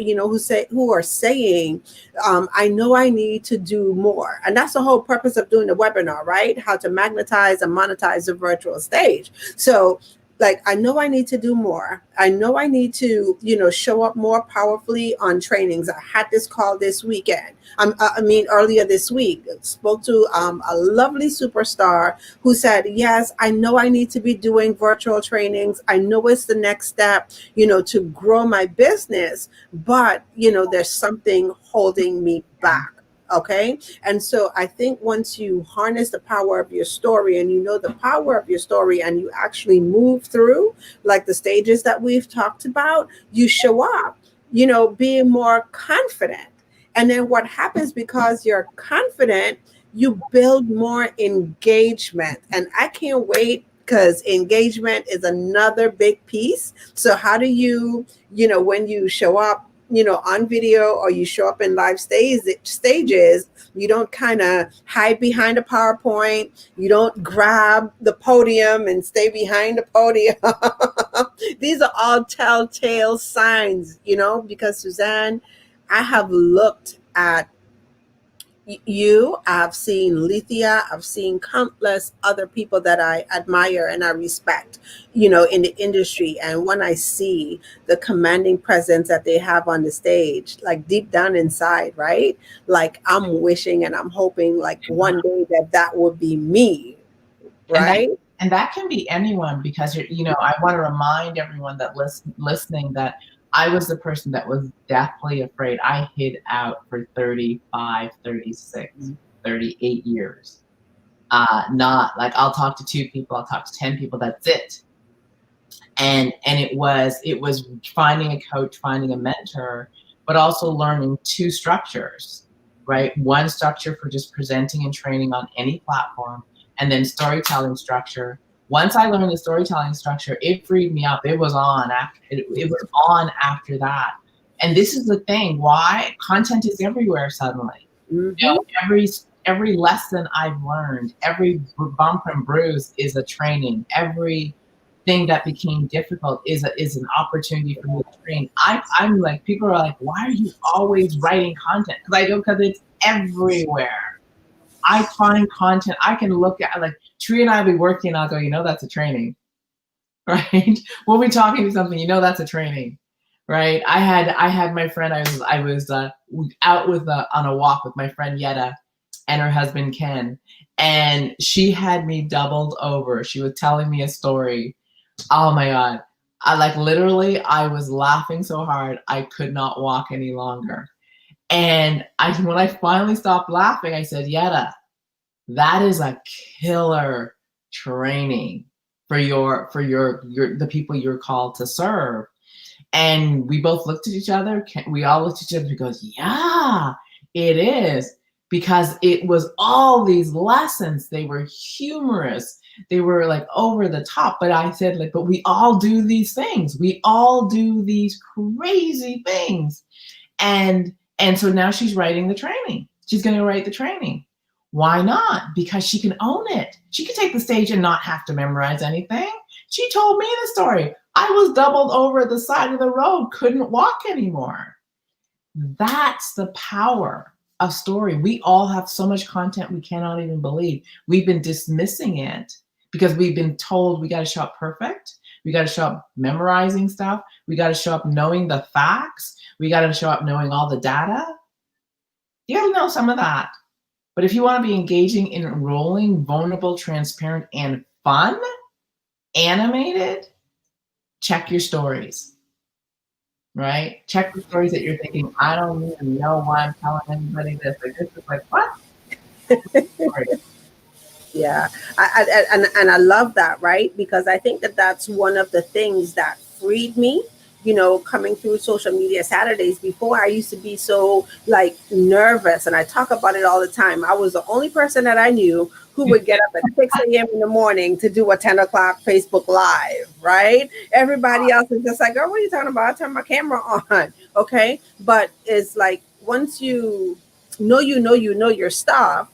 who are saying, I know I need to do more. And that's the whole purpose of doing the webinar, right? How to magnetize and monetize the virtual stage. So like, I know I need to do more. I know I need to, show up more powerfully on trainings. I had this call this weekend. Earlier this week, spoke to a lovely superstar who said, yes, I know I need to be doing virtual trainings. I know it's the next step, to grow my business, but, there's something holding me back. Okay. And so I think once you harness the power of your story and the power of your story and you actually move through like the stages that we've talked about, you show up, being more confident. And then what happens, because you're confident, you build more engagement. And I can't wait, because engagement is another big piece. So how do you, when you show up, on video, or you show up in live stages, you don't kind of hide behind a PowerPoint. You don't grab the podium and stay behind the podium. These are all telltale signs, because Suzan, I have looked at you, I've seen Lithia, I've seen countless other people that I admire and I respect, in the industry. And when I see the commanding presence that they have on the stage, like deep down inside, right? Like I'm wishing and I'm hoping like one day that would be me, right? And that can be anyone, because I want to remind everyone that listening that I was the person that was deathly afraid. I hid out for 35, 36, 38 years. Not like I'll talk to 2 people, I'll talk to 10 people, that's it. And it was finding a coach, finding a mentor, but also learning 2 structures, right? One structure for just presenting and training on any platform, and then storytelling structure. Once I learned the storytelling structure, it freed me up. It was on after it was on after that. And this is the thing, why content is everywhere suddenly. Every lesson I've learned, every bump and bruise is a training. Every thing that became difficult is an opportunity for me to train. I'm like, people are like, why are you always writing content? Because it's everywhere. I find content, I can look at, like, Tree and I will be working, and I'll go, that's a training, right? We'll be talking to something, that's a training, right? I had my friend, I was out on a walk with my friend Yetta and her husband Ken, and she had me doubled over. She was telling me a story. Oh my God. I was laughing so hard, I could not walk any longer. And when I finally stopped laughing, I said, Yetta, that is a killer training for the people you're called to serve. And we both looked at each other. We all looked at each other and goes, yeah, it is. Because it was all these lessons. They were humorous. They were like over the top. But I said, like, but we all do these things. We all do these crazy things. And so now she's writing the training. She's going to write the training. Why not? Because she can own it. She can take the stage and not have to memorize anything. She told me the story. I was doubled over at the side of the road, couldn't walk anymore. That's the power of story. We all have so much content we cannot even believe. We've been dismissing it because we've been told we got to show up perfect. We got to show up memorizing stuff. We got to show up knowing the facts. We got to show up knowing all the data. You got to know some of that. But if you want to be engaging, enrolling, vulnerable, transparent, and fun, animated, check your stories, right? Check the stories that you're thinking, I don't even know why I'm telling anybody this. Like, this is like, what? Yeah, I love that, right? Because I think that's one of the things that freed me, coming through social media Saturdays. Before, I used to be so like nervous, and I talk about it all the time. I was the only person that I knew who would get up at 6 a.m. in the morning to do a 10 o'clock Facebook Live, right? Everybody else is just like, oh, what are you talking about? I turn my camera on, okay? But it's like, once you know your stuff,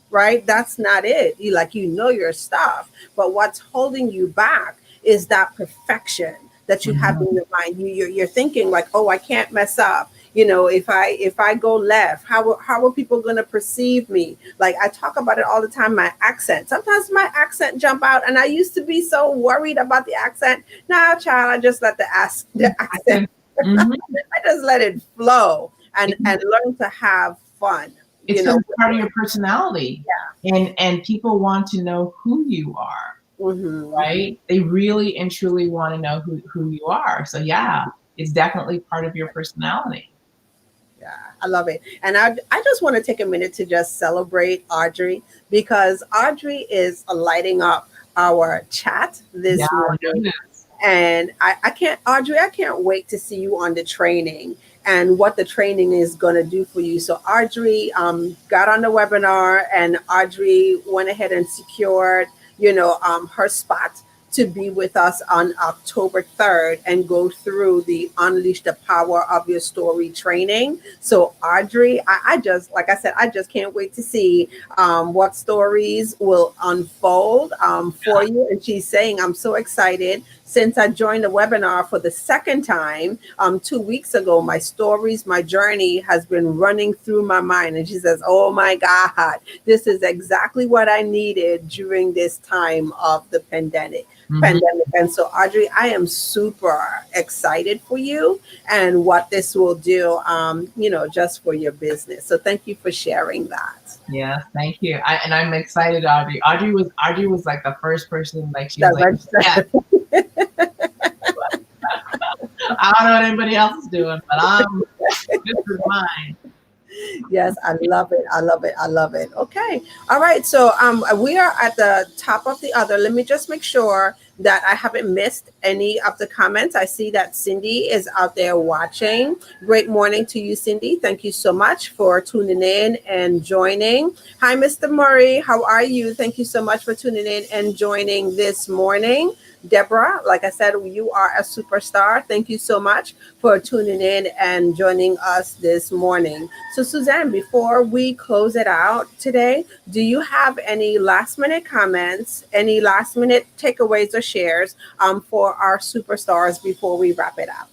right? That's not it. You know your stuff, but what's holding you back is that perfection that you have in your mind. You're thinking like, oh, I can't mess up. If I go left, how are people going to perceive me? Like, I talk about it all the time. My accent. Sometimes my accent jump out, and I used to be so worried about the accent. Now, child, I just let the accent. I just let it flow and learn to have fun. It's part of your personality. Yeah. And people want to know who you are. Right? They really and truly want to know who you are. So yeah, it's definitely part of your personality. Yeah, I love it. And I just want to take a minute to just celebrate Audrey, because Audrey is lighting up our chat this morning. And Audrey, I can't wait to see you on the training and what the training is going to do for you. So Audrey got on the webinar, and Audrey went ahead and secured, her spot to be with us on October 3rd and go through the Unleash the Power of Your Story training. So, Audrey, I just, like I said, I just can't wait to see what stories will unfold for you. And she's saying, I'm so excited. Since I joined the webinar for the second time 2 weeks ago, my stories, my journey has been running through my mind. And she says, oh my God, this is exactly what I needed during this time of the pandemic. And so, Audrey, I am super excited for you and what this will do, just for your business. So thank you for sharing that. Yeah, thank you. And I'm excited, Audrey. Audrey was like the first person, like she was That like, yeah. I don't know what anybody else is doing, but this is mine. Yes, I love it. I love it. I love it. Okay. All right. So we are at the top of the other. Let me just make sure that I haven't missed any of the comments. I see that Cindy is out there watching. Great morning to you, Cindy. Thank you so much for tuning in and joining. Hi, Mr. Murray. How are you? Thank you so much for tuning in and joining this morning. Deborah, like I said, you are a superstar. Thank you so much for tuning in and joining us this morning. So, Suzanne, before we close it out today, do you have any last minute comments, any last minute takeaways or shares for our superstars before we wrap it up?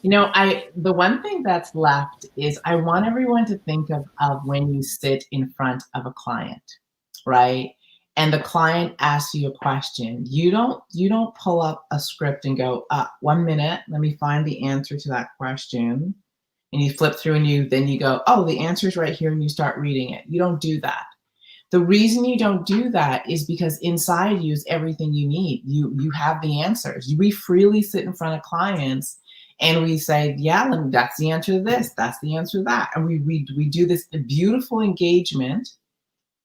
The one thing that's left is I want everyone to think of when you sit in front of a client, right? And the client asks you a question. You don't pull up a script and go, 1 minute, let me find the answer to that question. And you flip through and then you go, oh, the answer's right here, and you start reading it. You don't do that. The reason you don't do that is because inside you is everything you need. You have the answers. We freely sit in front of clients and we say, yeah, that's the answer to this, that's the answer to that. And we do this beautiful engagement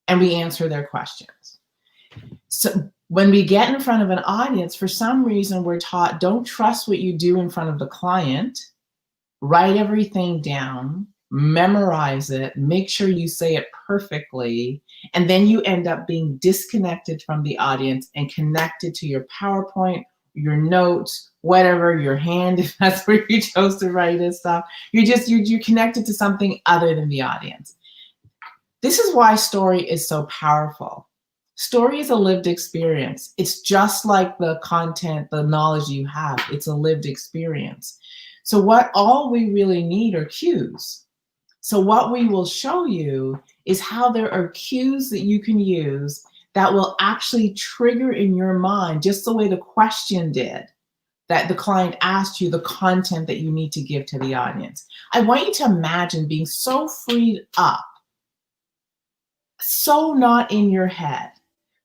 and we answer their questions. So when we get in front of an audience, for some reason we're taught, don't trust what you do in front of the client, write everything down, memorize it, make sure you say it perfectly, and then you end up being disconnected from the audience and connected to your PowerPoint, your notes, whatever, your hand, if that's where you chose to write this stuff. You're connected to something other than the audience. This is why story is so powerful. Story is a lived experience. It's just like the content, the knowledge you have. It's a lived experience. So all we really need are cues. So what we will show you is how there are cues that you can use that will actually trigger in your mind, just the way the question did, that the client asked you, the content that you need to give to the audience. I want you to imagine being so freed up, so not in your head,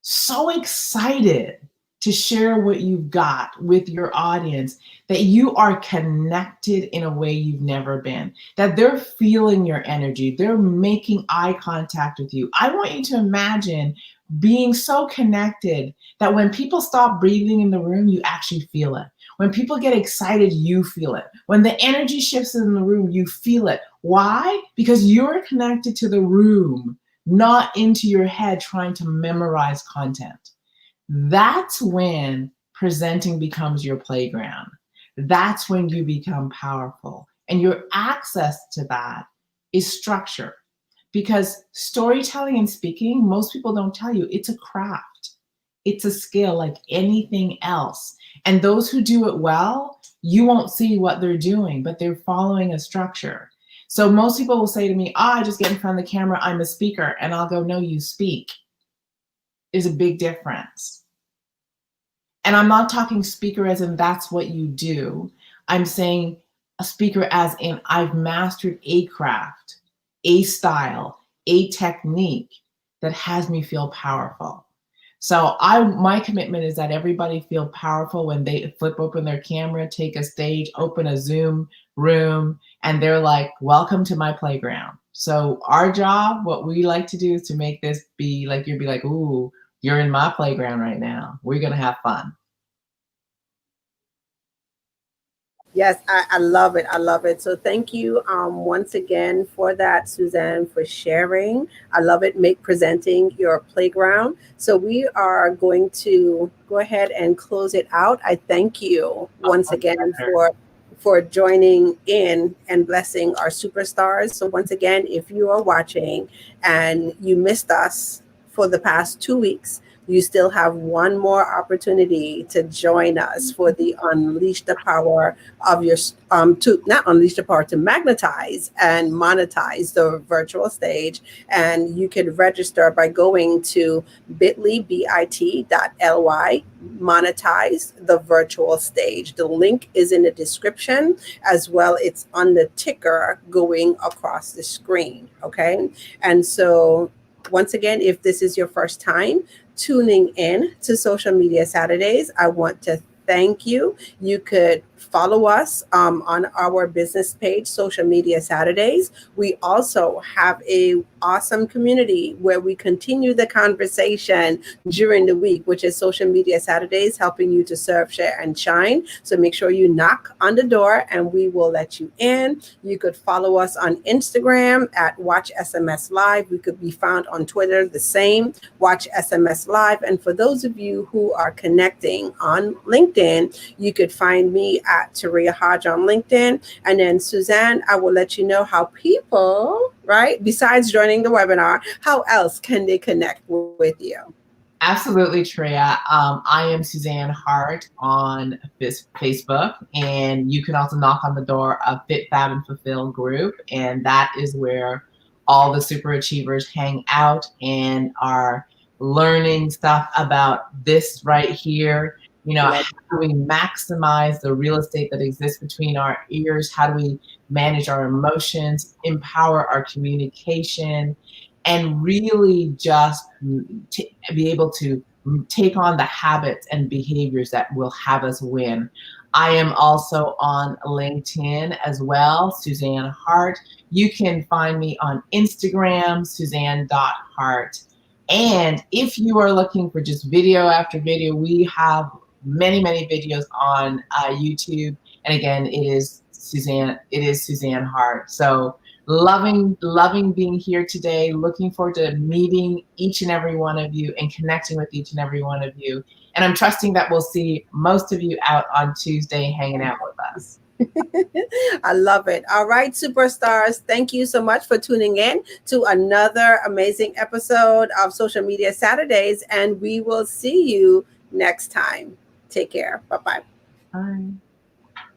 so excited to share what you've got with your audience, that you are connected in a way you've never been, that they're feeling your energy, they're making eye contact with you. I want you to imagine being so connected that when people stop breathing in the room, you actually feel it. When people get excited, you feel it. When the energy shifts in the room, you feel it. Why? Because you're connected to the room, not into your head trying to memorize content. That's when presenting becomes your playground. That's when you become powerful. And your access to that is structure. Because storytelling and speaking, most people don't tell you, it's a craft. It's a skill like anything else. And those who do it well, you won't see what they're doing, but they're following a structure. So most people will say to me, I just get in front of the camera, I'm a speaker. And I'll go, no, you speak. There's a big difference. And I'm not talking speaker as in that's what you do. I'm saying a speaker as in I've mastered a craft, a style, a technique that has me feel powerful. So my commitment is that everybody feel powerful when they flip open their camera, take a stage, open a Zoom room, and they're like, welcome to my playground. So our job, what we like to do is to make this be like, you'd be like, ooh, you're in my playground right now. We're going to have fun. Yes, I love it. I love it. So thank you once again for that, Suzanne, for sharing. I love it. Make presenting your playground. So we are going to go ahead and close it out. I thank you once again for joining in and blessing our superstars. So once again, if you are watching and you missed us for the past 2 weeks, you still have one more opportunity to join us for the Unleash the Power of your to not unleash the power, to magnetize and monetize the virtual stage. And you can register by going to bit.ly monetize the virtual stage. The link is in the description as well. It's on the ticker going across the screen. Okay. And so once again, if this is your first time tuning in to Social Media Saturdays, I want to thank you. You could follow us on our business page, Social Media Saturdays. We also have a awesome community where we continue the conversation during the week, which is Social Media Saturdays, helping you to serve, share, and shine. So make sure you knock on the door and we will let you in. You could follow us on Instagram at Watch SMS Live. We could be found on Twitter, the same, Watch SMS Live. And for those of you who are connecting on LinkedIn, you could find me at Taria Hodge on LinkedIn. And then Suzanne, I will let you know how people, right, besides joining the webinar, how else can they connect with you? Absolutely, Treya. I am Suzan Hart on Facebook, and you can also knock on the door of Fit, Fab, and Fulfill group, and that is where all the super achievers hang out and are learning stuff about this right here. You know, how do we maximize the real estate that exists between our ears? How do we manage our emotions, empower our communication, and really just be able to take on the habits and behaviors that will have us win. I am also on LinkedIn as well, Suzan Hart. You can find me on Instagram, Suzanne.Hart. And if you are looking for just video after video, we have many, many videos on YouTube. And again, it is Suzan Hart. So loving being here today. Looking forward to meeting each and every one of you and connecting with each and every one of you. And I'm trusting that we'll see most of you out on Tuesday hanging out with us. I love it. All right, superstars, thank you so much for tuning in to another amazing episode of Social Media Saturdays, and we will see you next time. Take care. Bye-bye. Bye.